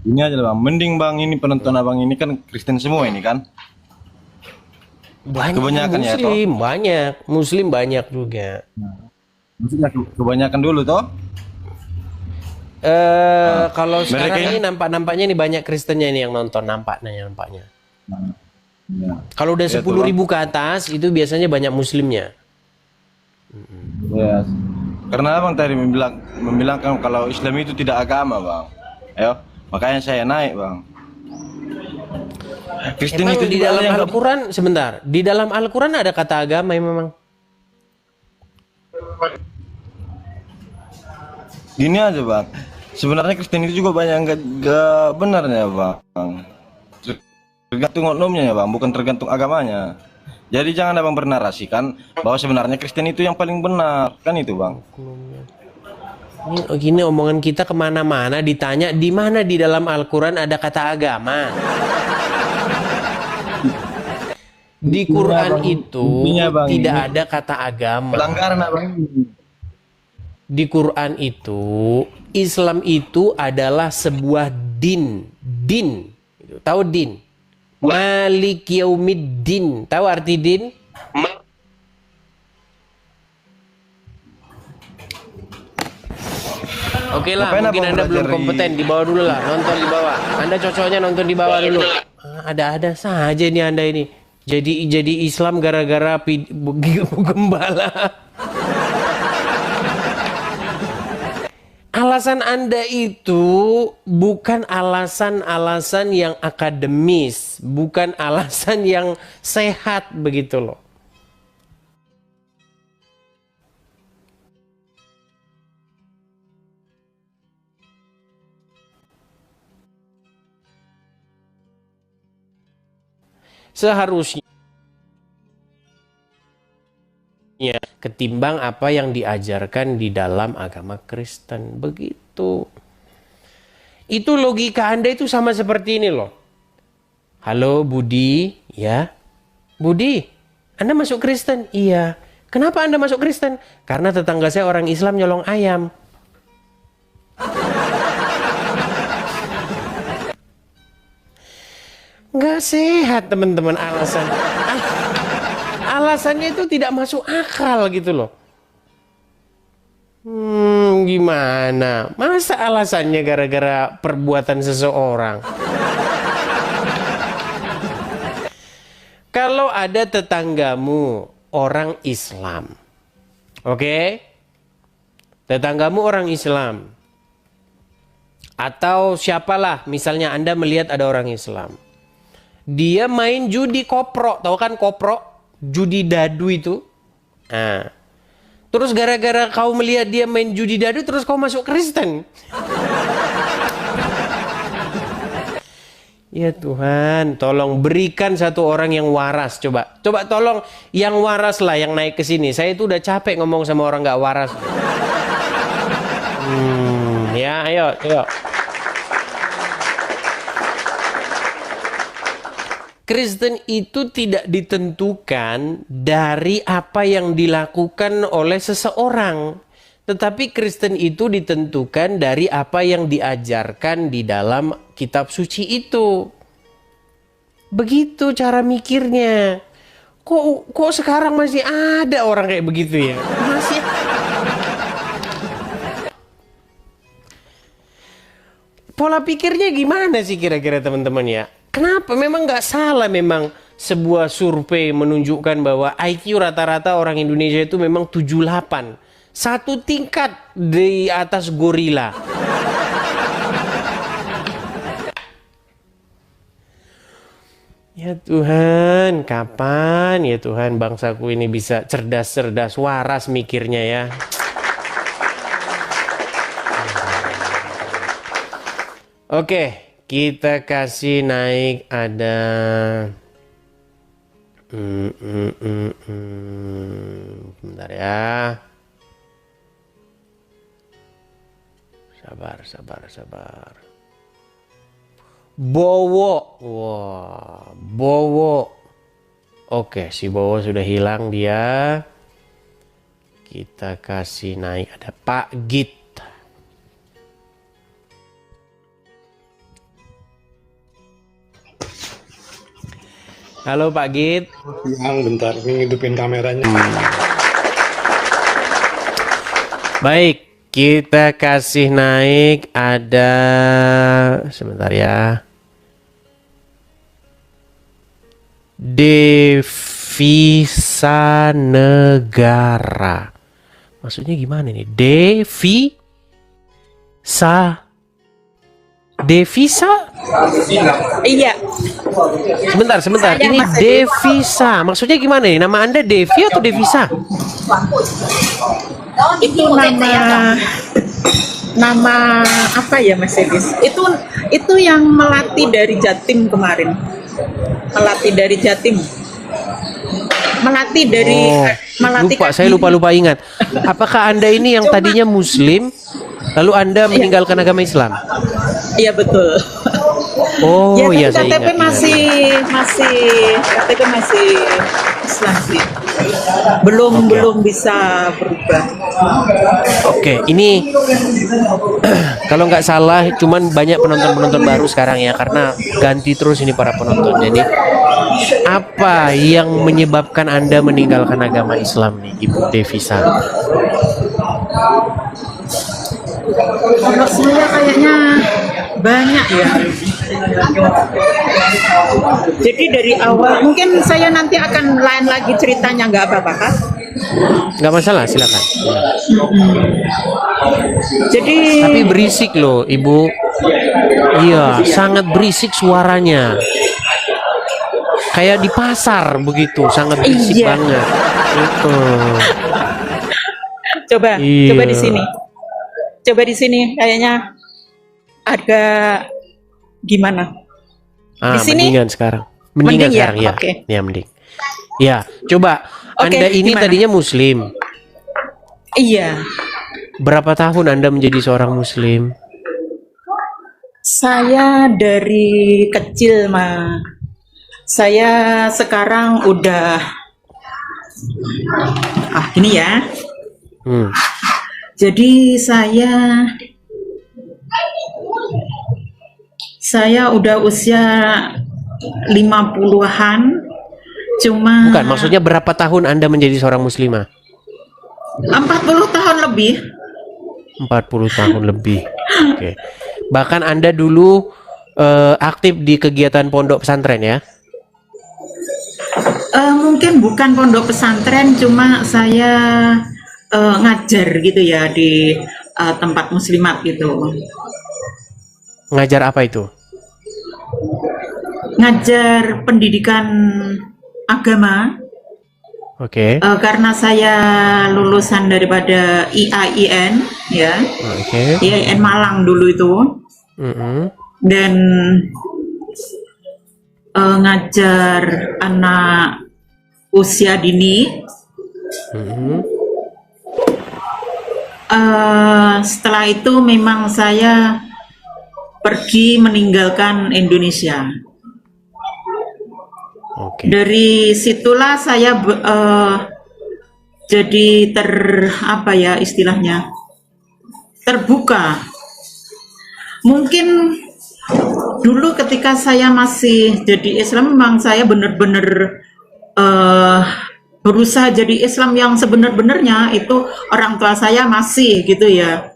Ini aja Bang, mending Bang ini penonton abang ini kan Kristen semua ini kan. Banyak Kebanyakan ya, Muslim, Muslim banyak juga. Maksudnya kebanyakan dulu toh. Kalau sekarang mereka ini nampaknya ini banyak Kristennya ini yang nonton nampaknya. Ya. Kalau udah 10.000 ke atas itu biasanya banyak Muslimnya. Ya. Karena abang tadi membilangkan kalau Islam itu tidak agama Bang. Ayo, makanya saya naik Bang. Kristen Emang itu di juga dalam yang Al-Quran sebentar, di dalam Al-Quran ada kata agama yang memang. Gini aja Bang. Sebenarnya Kristen itu juga banyak nggak benarnya Bang. Tergantung oknumnya ya Bang, bukan tergantung agamanya. Jadi jangan abang bernarasikan bahwa sebenarnya Kristen itu yang paling benar, kan itu Bang. Gini omongan kita kemana-mana ditanya di mana di dalam Al-Quran ada kata agama. Di Quran itu tidak ada kata agama. Pelanggaran abang. Di Quran itu Islam itu adalah sebuah din. Tahu din? Malik yaumiddin. Tahu arti din? Oke lah, Ngapain mungkin abang Anda belum belajar kompeten, di bawah dulu lah, nonton di bawah. Anda cocoknya nonton di bawah dulu. Ada saja nih Anda ini. Jadi Islam gara-gara gembala. Alasan Anda itu bukan alasan-alasan yang akademis, bukan alasan yang sehat begitu loh. Seharusnya ketimbang apa yang diajarkan di dalam agama Kristen. Begitu. Itu logika Anda itu sama seperti ini loh. Halo Budi, ya. Budi, Anda masuk Kristen? Iya. Kenapa Anda masuk Kristen? Karena tetangga saya orang Islam nyolong ayam. Nggak sehat teman-teman alasan. Alasannya itu tidak masuk akal gitu loh. Gimana? Masa alasannya gara-gara perbuatan seseorang? Kalau ada tetanggamu orang Islam, oke? Tetanggamu orang Islam, atau siapalah, misalnya Anda melihat ada orang Islam, dia main judi koprok, tahu kan koprok? Judi dadu itu. Nah, terus gara-gara kau melihat dia main judi dadu, terus kau masuk Kristen. Ya Tuhan, tolong berikan satu orang yang waras. Coba tolong yang waras lah yang naik ke sini. Saya itu udah capek ngomong sama orang nggak waras. Ya, ayo, ayo. Kristen itu tidak ditentukan dari apa yang dilakukan oleh seseorang. Tetapi Kristen itu ditentukan dari apa yang diajarkan di dalam kitab suci itu. Begitu cara mikirnya. Kok sekarang masih ada orang kayak begitu ya? Masih. Pola pikirnya gimana sih kira-kira teman-teman ya? Kenapa? Memang nggak salah memang sebuah survei menunjukkan bahwa IQ rata-rata orang Indonesia itu memang 78. Satu tingkat di atas gorila. Ya Tuhan, kapan ya Tuhan bangsaku ini bisa cerdas-cerdas, waras mikirnya ya. Oke. Kita kasih naik ada bentar ya. Sabar. Bowo. Wah, Bowo. Oke, si Bowo sudah hilang dia. Kita kasih naik ada Pak Git. Halo Pak Git. Yang bentar, ini hidupin kameranya. Baik, kita kasih naik ada sebentar ya. Devisa negara. Maksudnya gimana nih? Devisa. Iya. Sebentar. Ini devisa. Maksudnya gimana nih? Nama Anda Devi atau Devisa? Itu nama apa ya Mas Edis? Itu yang melatih dari Jatim kemarin. Melatih dari Jatim. Saya lupa ingat. Apakah Anda ini yang tadinya Muslim, lalu Anda meninggalkan agama Islam? Iya betul. Oh iya, ya, saya KTP ingat. masih Islam sih. Belum bisa berubah. Oke, ini kalau nggak salah cuman banyak penonton baru sekarang ya, karena ganti terus ini para penonton. Jadi apa yang menyebabkan Anda meninggalkan agama Islam nih, Ibu Devisa? Kalau saya kayaknya banyak ya. Jadi dari awal, mungkin saya nanti akan lain lagi ceritanya, nggak apa-apa kan? Nggak masalah, silakan. Jadi Tapi berisik loh, Ibu. Iya, sangat berisik suaranya. Kayak di pasar begitu, sangat berisik Iya. banget. Itu. coba Iya. di sini kayaknya agak gimana? Ah, Di sini? mendingan sekarang. Mending ya? Sekarang ya. Oke. Ya, mending. Ya, coba. Oke, Anda ini gimana? tadinya Muslim. Iya, Berapa tahun Anda menjadi seorang Muslim? saya dari kecil mah. Saya sekarang udah gini ya. Hmm. Jadi saya udah usia 50-an, cuma Bukan, maksudnya berapa tahun Anda menjadi seorang muslimah? 40 tahun lebih. 40 tahun lebih. Oke. Bahkan Anda dulu aktif di kegiatan pondok pesantren ya? Mungkin bukan pondok pesantren, cuma saya ngajar gitu ya di tempat muslimat gitu. Ngajar apa itu? Ngajar pendidikan agama. Oke. Karena saya lulusan daripada IAIN ya, Oke. IAIN Malang dulu itu, Mm-mm. dan ngajar anak usia dini. Mm-mm. setelah itu memang saya pergi meninggalkan Indonesia. Oke. Dari situlah saya jadi apa ya istilahnya, terbuka. Mungkin dulu ketika saya masih jadi Islam, memang saya benar-benar berusaha jadi Islam yang sebenar-benarnya. Itu orang tua saya masih gitu ya.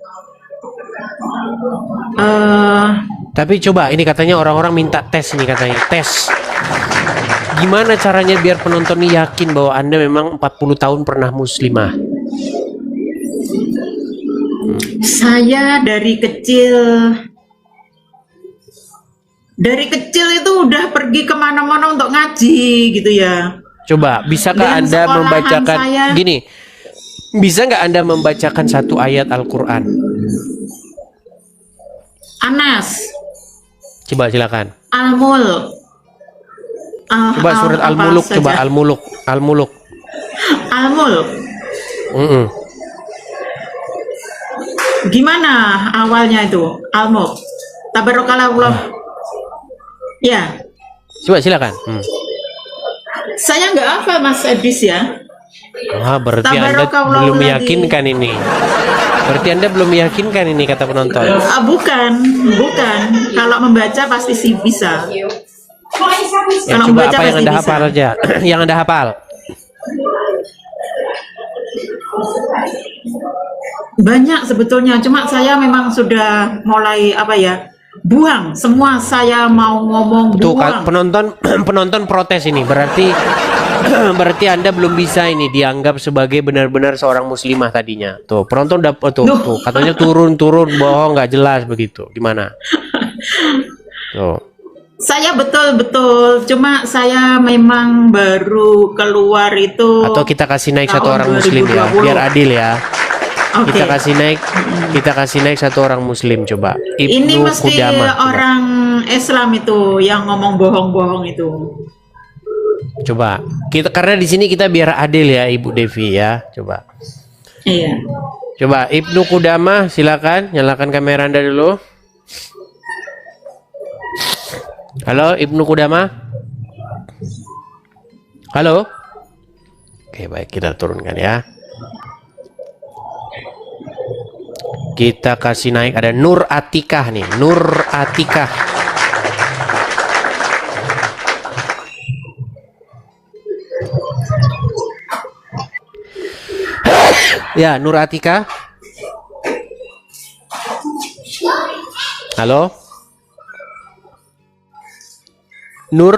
Tapi coba ini katanya orang-orang minta tes ini, katanya tes. Gimana caranya biar penonton ini yakin bahwa Anda memang 40 tahun pernah muslimah? Saya dari kecil itu udah pergi kemana-mana untuk ngaji gitu ya. Coba, bisakah Dan Anda sekolahan membacakan saya- gini? Bisa nggak Anda membacakan satu ayat Al-Quran? Anas, Coba silakan. Al-Mul. Coba surat apa Al-Muluk, saja? coba Al-Muluk, Al-Muluk. Al-Mul. Mm-mm. Gimana awalnya itu? Al-Mul. Tabarakallah. Ya, Coba silakan. saya nggak hafal Mas Edis ya. Ah, berarti Anda Tabarakallahu belum ladzi. meyakinkan ini. Berarti Anda belum meyakinkan ini, kata penonton. Bukan. Kalau membaca pasti sih bisa. Ya, Kalau coba membaca apa yang pasti Anda bisa. hafal aja. Yang Anda hafal. Banyak sebetulnya, cuma saya memang sudah mulai apa ya, buang semua. Saya mau ngomong Tuh buang. penonton protes ini. Berarti berarti Anda belum bisa ini dianggap sebagai benar-benar seorang muslimah tadinya. Tuh, penonton tuh katanya turun bohong, nggak jelas begitu. Gimana? Tuh. Saya betul-betul, cuma saya memang baru keluar itu. Atau kita kasih naik satu tahun orang muslim ya, 2020. biar adil ya. Oke. Kita kasih naik satu orang muslim coba. Ini Ibnu mesti Qudamah. Coba. orang Islam itu yang ngomong bohong-bohong itu. Coba. Karena di sini kita biar adil ya, Ibu Devi ya. Coba. Iya. Coba Ibnu Qudamah, silakan nyalakan kamera Anda dulu. Halo Ibnu Qudamah. Halo. Oke, baik, kita turunkan ya. Kita kasih naik, ada Nur Atikah nih, Nur Atikah. Ya, Nur Atikah. Halo. Nur.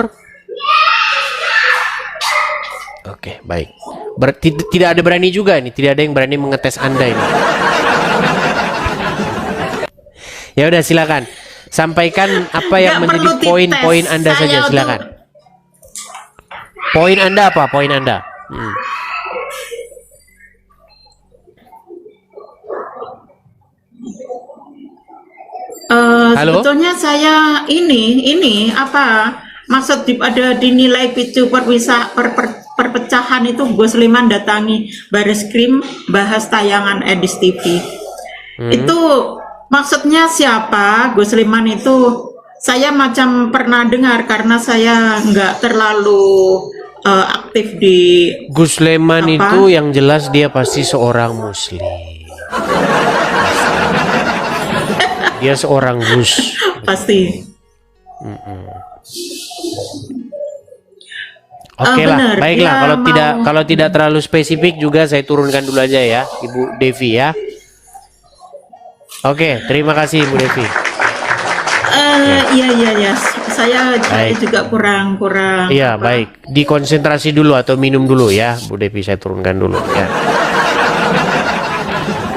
Oke, baik. Berarti tidak ada berani juga nih, tidak ada yang berani mengetes Anda ini. Ya udah, silakan. Sampaikan apa yang Nggak menjadi perlu dites. poin-poin Anda Saya saja, untuk- silakan. Poin Anda apa? Poin Anda. Halo? Sebetulnya saya ini apa maksud ada dinilai picu perpecahan itu Gus Liman datangi Baris Krim bahas tayangan Edis TV. Itu maksudnya siapa Gus Liman itu? Saya macam pernah dengar karena saya nggak terlalu aktif di Gus Leman Apa? itu yang jelas dia pasti seorang muslim. Dia seorang Gus. pasti. Oke lah, benar. baiklah. Dia Kalau mau- tidak terlalu spesifik juga saya turunkan dulu aja ya, Ibu Devi ya. Oke, terima kasih Ibu Devi. Iya. Saya Baik. juga kurang. Iya, baik. Dikonsentrasi dulu atau minum dulu ya, Bu Devi, saya turunkan dulu ya.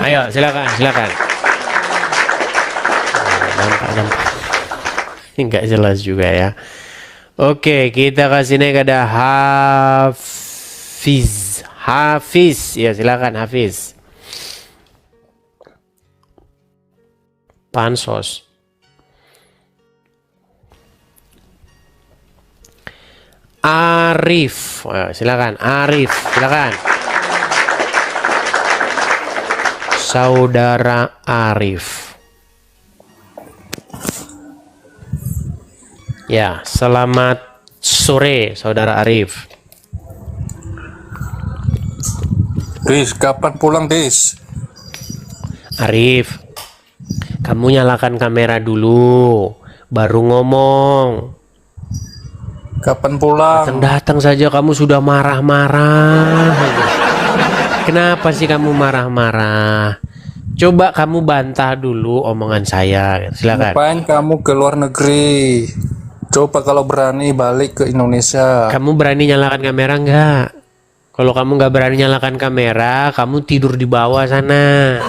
Ayo, silakan. Nampak. Ini nggak jelas juga ya. Oke, kita kasih naik ada Hafiz. Ya, silakan Hafiz. Pansos. Arif. Silakan Arif, silakan. Saudara Arif. Ya, selamat sore Saudara Arif. Dis, kapan pulang, Dis? Arif, kamu nyalakan kamera dulu, baru ngomong. Kapan pulang? Datang saja kamu sudah marah-marah. Kenapa sih kamu marah-marah? Coba kamu bantah dulu omongan saya. Silakan. Ngapain kamu ke luar negeri? Coba kalau berani balik ke Indonesia. Kamu berani nyalakan kamera nggak? Kalau kamu nggak berani nyalakan kamera, kamu tidur di bawah sana.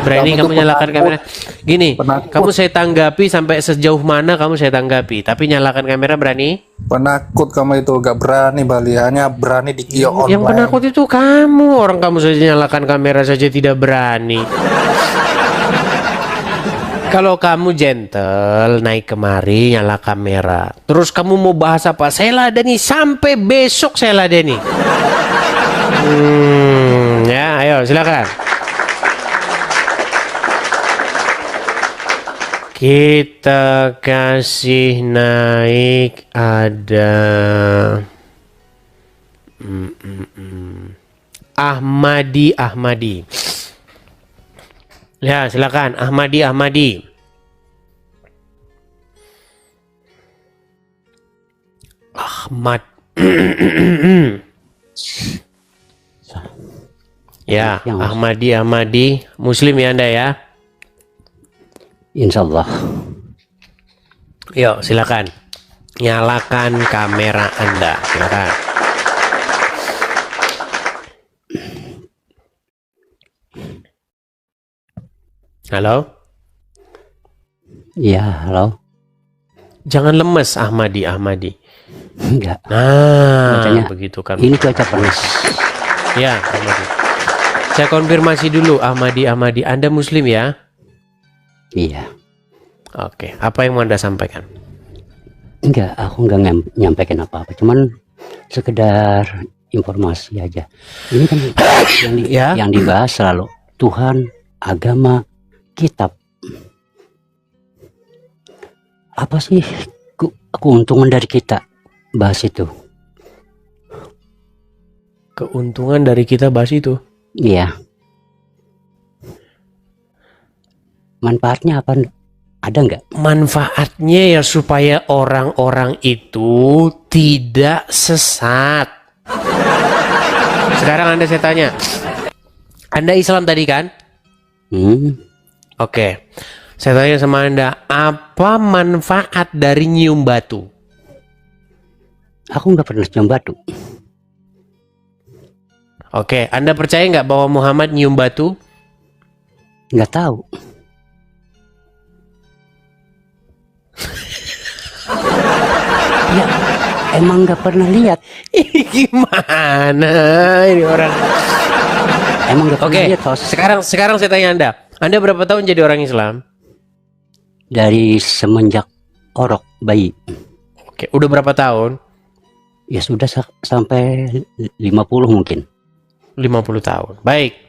Berani kamu nyalakan kamera. Gini, kamu saya tanggapi sampai sejauh mana kamu saya tanggapi. Tapi nyalakan kamera berani? Penakut kamu itu, gak berani Bali, hanya berani di kios Yang online. penakut itu kamu. Orang kamu saja nyalakan kamera saja tidak berani. Kalau kamu gentle, naik kemari, nyala kamera. Terus kamu mau bahas apa? Saya ladeni sampai besok saya ladeni. Ya, ayo silakan. Kita kasih naik ada Ahmadi. Ya, silakan Ahmadi. Ahmad. Ya, Ahmadi. Muslim ya Anda ya? Insya Allah. Yuk, silakan. Nyalakan kamera Anda. Silakan. Halo? Iya, halo. Jangan lemes Ahmadi. Enggak. Nah, Makanya begitu kan. ini cuaca panas. Ya, Ahmadi. Saya konfirmasi dulu Ahmadi. Anda Muslim ya? Iya. Oke, apa yang mau Anda sampaikan? Enggak, aku enggak nyampaikan apa-apa. Cuman sekedar informasi aja. Ini kan yang dibahas selalu Tuhan, agama, kitab. Apa sih keuntungan dari kita bahas itu? Keuntungan dari kita bahas itu? Iya. Manfaatnya apa? Ada nggak? Manfaatnya ya supaya orang-orang itu tidak sesat. Sekarang saya tanya. Anda Islam tadi kan? Oke. Saya tanya sama Anda, apa manfaat dari nyium batu? Aku nggak pernah nyium batu. Oke, Anda percaya nggak bahwa Muhammad nyium batu? Nggak tahu. Ya, emang nggak pernah lihat. Gimana ini orang? Emang nggak pernah lihat, Host. Sekarang saya tanya Anda berapa tahun jadi orang Islam? Dari semenjak orok bayi. Oke, udah berapa tahun? Ya sudah sampai 50 mungkin. 50 tahun. Baik.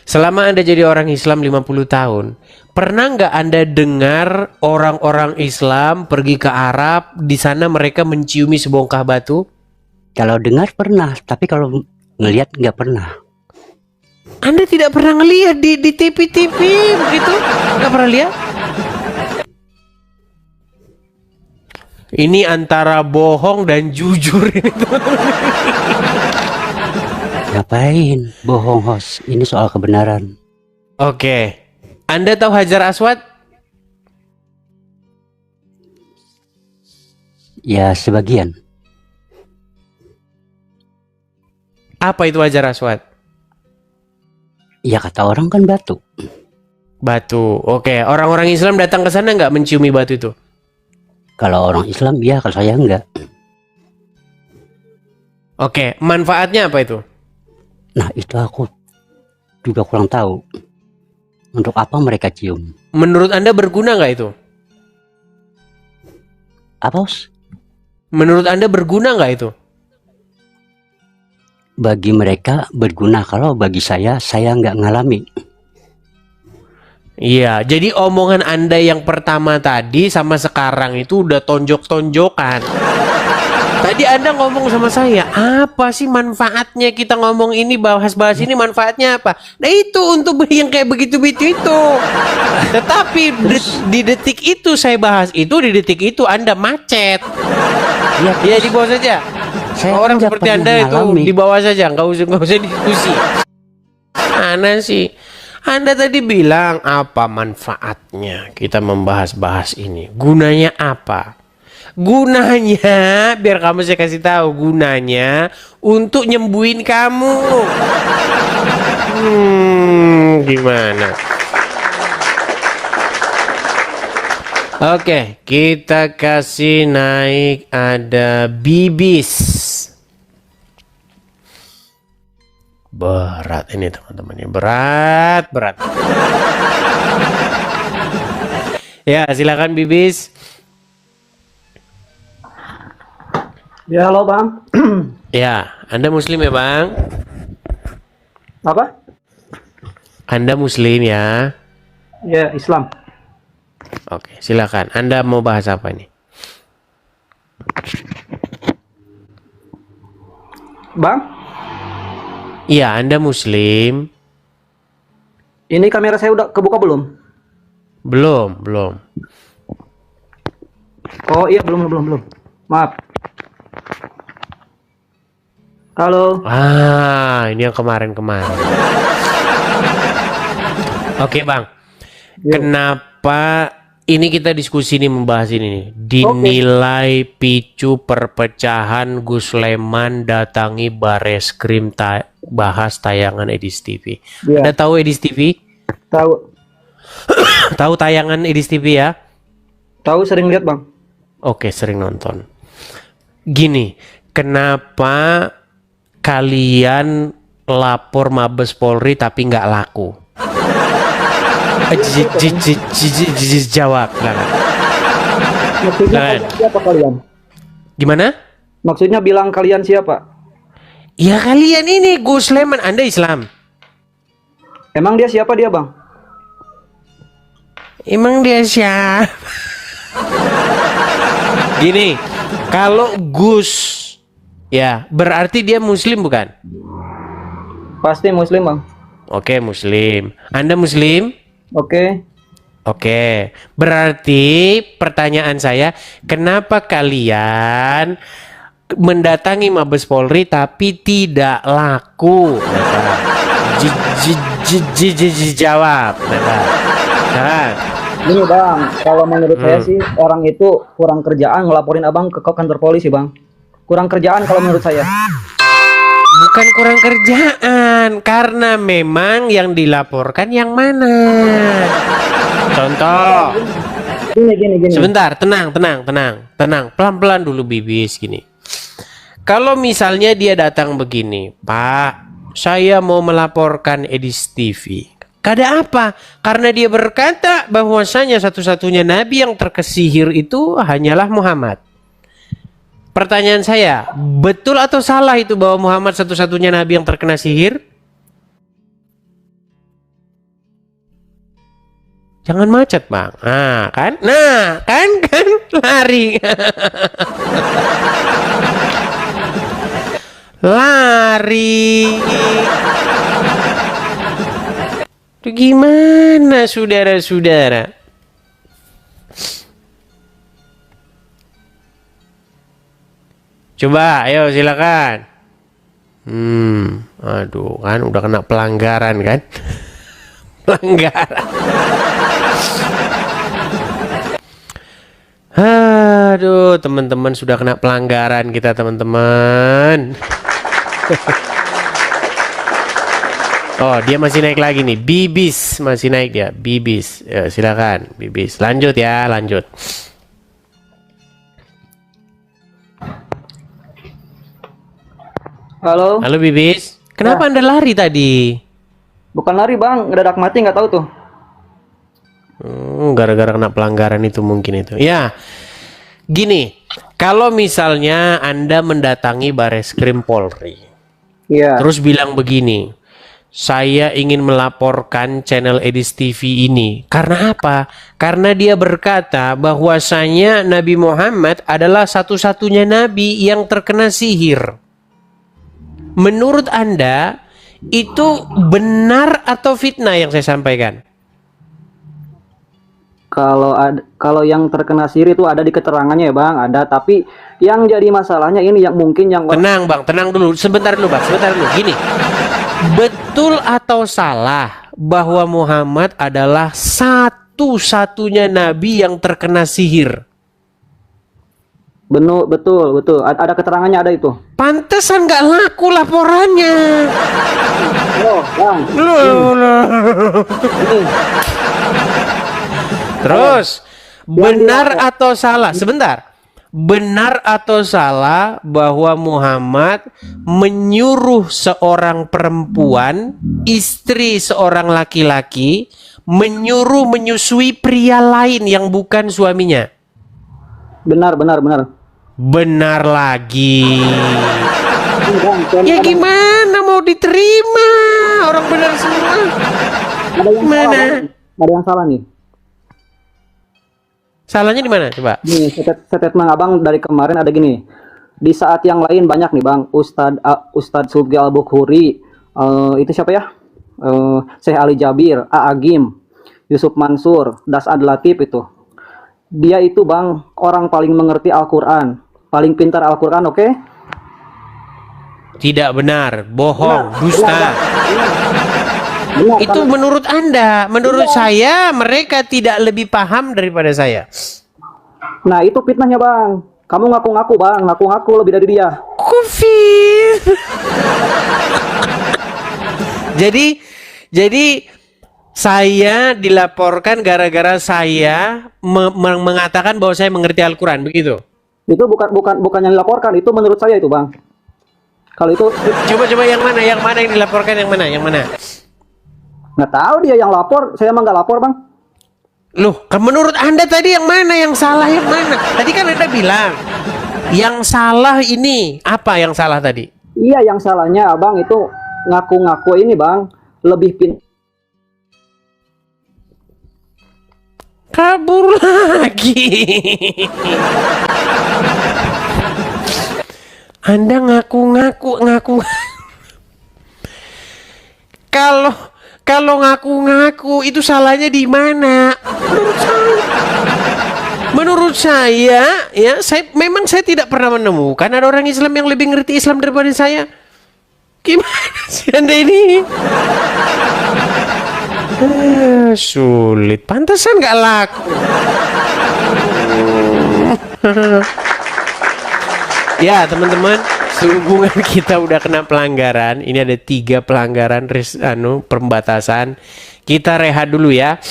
Selama Anda jadi orang Islam 50 tahun, pernah nggak Anda dengar orang-orang Islam pergi ke Arab, di sana mereka menciumi sebongkah batu? Kalau dengar pernah, tapi kalau ngelihat nggak pernah. Anda tidak pernah ngelihat di TV-TV begitu? Nggak pernah lihat? Ini antara bohong dan jujur ini. Ngapain bohong, Host? Ini soal kebenaran. Oke. Anda tahu Hajar Aswad? Ya sebagian. Apa itu Hajar Aswad? Ya kata orang kan batu. Batu. Oke. Orang-orang Islam datang ke sana nggak menciumi batu itu? Kalau orang Islam ya, kalau saya enggak. Oke. Manfaatnya apa itu? Nah itu aku juga kurang tahu. Untuk apa mereka cium? Menurut Anda berguna nggak itu? Apa, Host? Menurut Anda berguna nggak itu? bagi mereka berguna, kalau bagi saya nggak ngalami. Iya, jadi omongan Anda yang pertama tadi sama sekarang itu udah tonjok-tonjokan. Tadi Anda ngomong sama saya, apa sih manfaatnya kita ngomong ini, bahas-bahas ini, manfaatnya apa? Nah itu untuk yang kayak begitu-begitu itu. Tetapi di detik itu saya bahas itu, di detik itu Anda macet. Ya di bawah saja. Orang nggak seperti pernah Anda itu ngalami. di bawah saja, nggak usah diskusi. Mana sih? Anda tadi bilang apa manfaatnya kita membahas-bahas ini? Gunanya apa? Gunanya, biar kamu saya kasih tahu, gunanya untuk nyembuhin kamu. Gimana? Oke, kita kasih naik, ada Bibis. Berat ini teman-teman, ya berat. Ya, silakan Bibis. Ya, halo Bang. Ya, Anda Muslim ya Bang? Apa? Anda Muslim ya? Ya, Islam. Oke, silakan. Anda mau bahas apa nih? Bang, Iya, Anda Muslim? ini kamera saya udah kebuka belum? Belum. Oh iya, belum. Maaf. Halo. Ini yang kemarin-kemarin. Oke Bang, kenapa ini kita diskusi nih, membahas ini nih, dinilai picu perpecahan Gus Leman datangi Bareskrim bahas tayangan Edis TV. Ya. Anda tahu Edis TV? Tahu. Tahu tayangan Edis TV ya? Tahu, sering lihat Bang. Oke, sering nonton. Gini, kenapa kalian lapor Mabes Polri tapi nggak laku? Jawab. Maksudnya Jangan. siapa kalian? Gimana? Maksudnya bilang kalian siapa? Ya kalian ini Gus Leman, Anda Islam. Emang dia siapa dia Bang? Emang dia siapa? Gini, kalau Gus, ya berarti dia Muslim bukan? Pasti Muslim Bang. Oke, Muslim. Anda Muslim? Oke. Oke, berarti pertanyaan saya, kenapa kalian mendatangi Mabes Polri tapi tidak laku? Jawab. Gini Bang, kalau menurut saya sih orang itu kurang kerjaan ngelaporin abang ke kantor polisi Bang. Kurang kerjaan kalau menurut saya. Bukan kurang kerjaan, karena memang yang dilaporkan yang mana? Contoh. Gini. Sebentar, tenang. Pelan-pelan dulu Bibis, gini. Kalau misalnya dia datang begini, Pak, saya mau melaporkan Edis TV. Kada apa? Karena dia berkata bahwasanya satu-satunya nabi yang terkesihir itu hanyalah Muhammad. Pertanyaan saya, betul atau salah itu bahwa Muhammad satu-satunya nabi yang terkena sihir? Jangan macet, Bang. Kan lari. Lari. Itu gimana saudara-saudara? Coba, ayo silakan. Aduh, kan udah kena pelanggaran kan? Pelanggaran. Aduh, teman-teman sudah kena pelanggaran kita, teman-teman. Oh, dia masih naik lagi nih. Bibis masih naik dia. Bibis. Ya, silakan, Bibis. Lanjut ya, lanjut. Halo. Halo Bibis. Kenapa Anda lari tadi? Bukan lari Bang, ngedadak mati nggak tahu tuh. Gara-gara kena pelanggaran itu mungkin itu. Ya. Gini, kalau misalnya Anda mendatangi Bareskrim Polri. Iya. Terus bilang begini, saya ingin melaporkan channel Edis TV ini. Karena apa? Karena dia berkata bahwasanya Nabi Muhammad adalah satu-satunya nabi yang terkena sihir. Menurut Anda, itu benar atau fitnah yang saya sampaikan? Kalau yang terkena sihir itu ada di keterangannya ya Bang, ada. Tapi yang jadi masalahnya ini yang mungkin yang Tenang Bang, tenang dulu. Sebentar dulu Bang, sebentar dulu. Gini, betul atau salah bahwa Muhammad adalah satu-satunya nabi yang terkena sihir? betul. Ada keterangannya, ada itu. Pantesan nggak laku laporannya. Loh, Bang. Ini Terus, benar atau salah? Sebentar. Benar atau salah bahwa Muhammad menyuruh seorang perempuan, istri seorang laki-laki, menyuruh menyusui pria lain yang bukan suaminya? benar. Benar lagi. Ini, Bang, Ya gimana mau diterima? Orang benar semua. ada yang Mana? salah, Bang. Ada yang salah nih. Salahnya di mana? Coba. Nih, statement Abang dari kemarin ada gini. Di saat yang lain banyak nih Bang, Ustadz Subgi Al-Bukhuri, itu siapa ya? Syekh Ali Jabir, Agim, Yusuf Mansur, Das Ad Latif itu. Dia itu Bang, orang paling mengerti Al-Quran, paling pintar Al-Quran, oke? Tidak benar, bohong, dusta. Benar, Itu Bang. menurut Anda. Menurut saya mereka tidak lebih paham daripada saya. Nah, itu fitnahnya Bang. Kamu ngaku-ngaku Bang, ngaku-ngaku lebih dari dia. Kufir. Jadi saya dilaporkan gara-gara saya mengatakan bahwa saya mengerti Al-Quran, begitu. Itu bukan yang dilaporkan, itu menurut saya itu Bang. Kalau itu Coba yang mana? Yang mana yang dilaporkan? Yang mana? Yang mana? nggak tahu dia yang lapor, saya emang nggak lapor Bang. Loh, menurut Anda tadi yang mana? Yang salah yang mana? Tadi kan Anda bilang yang salah ini. Apa yang salah tadi? Iya, yang salahnya Abang itu ngaku-ngaku ini Bang, lebih Kabur lagi. Anda ngaku-ngaku. Kalau ngaku-ngaku itu salahnya di mana? Menurut saya, ya, memang saya tidak pernah menemukan ada orang Islam yang lebih ngerti Islam daripada saya. Gimana sih Anda ini? Sulit. Pantesan nggak laku. Ya teman-teman, sehubungan kita udah kena pelanggaran. Ini ada 3 pelanggaran pembatasan. Kita rehat dulu ya.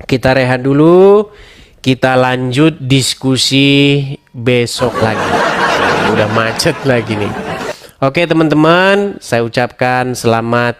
Kita lanjut diskusi besok lagi. Udah macet lagi nih. Oke teman-teman, saya ucapkan selamat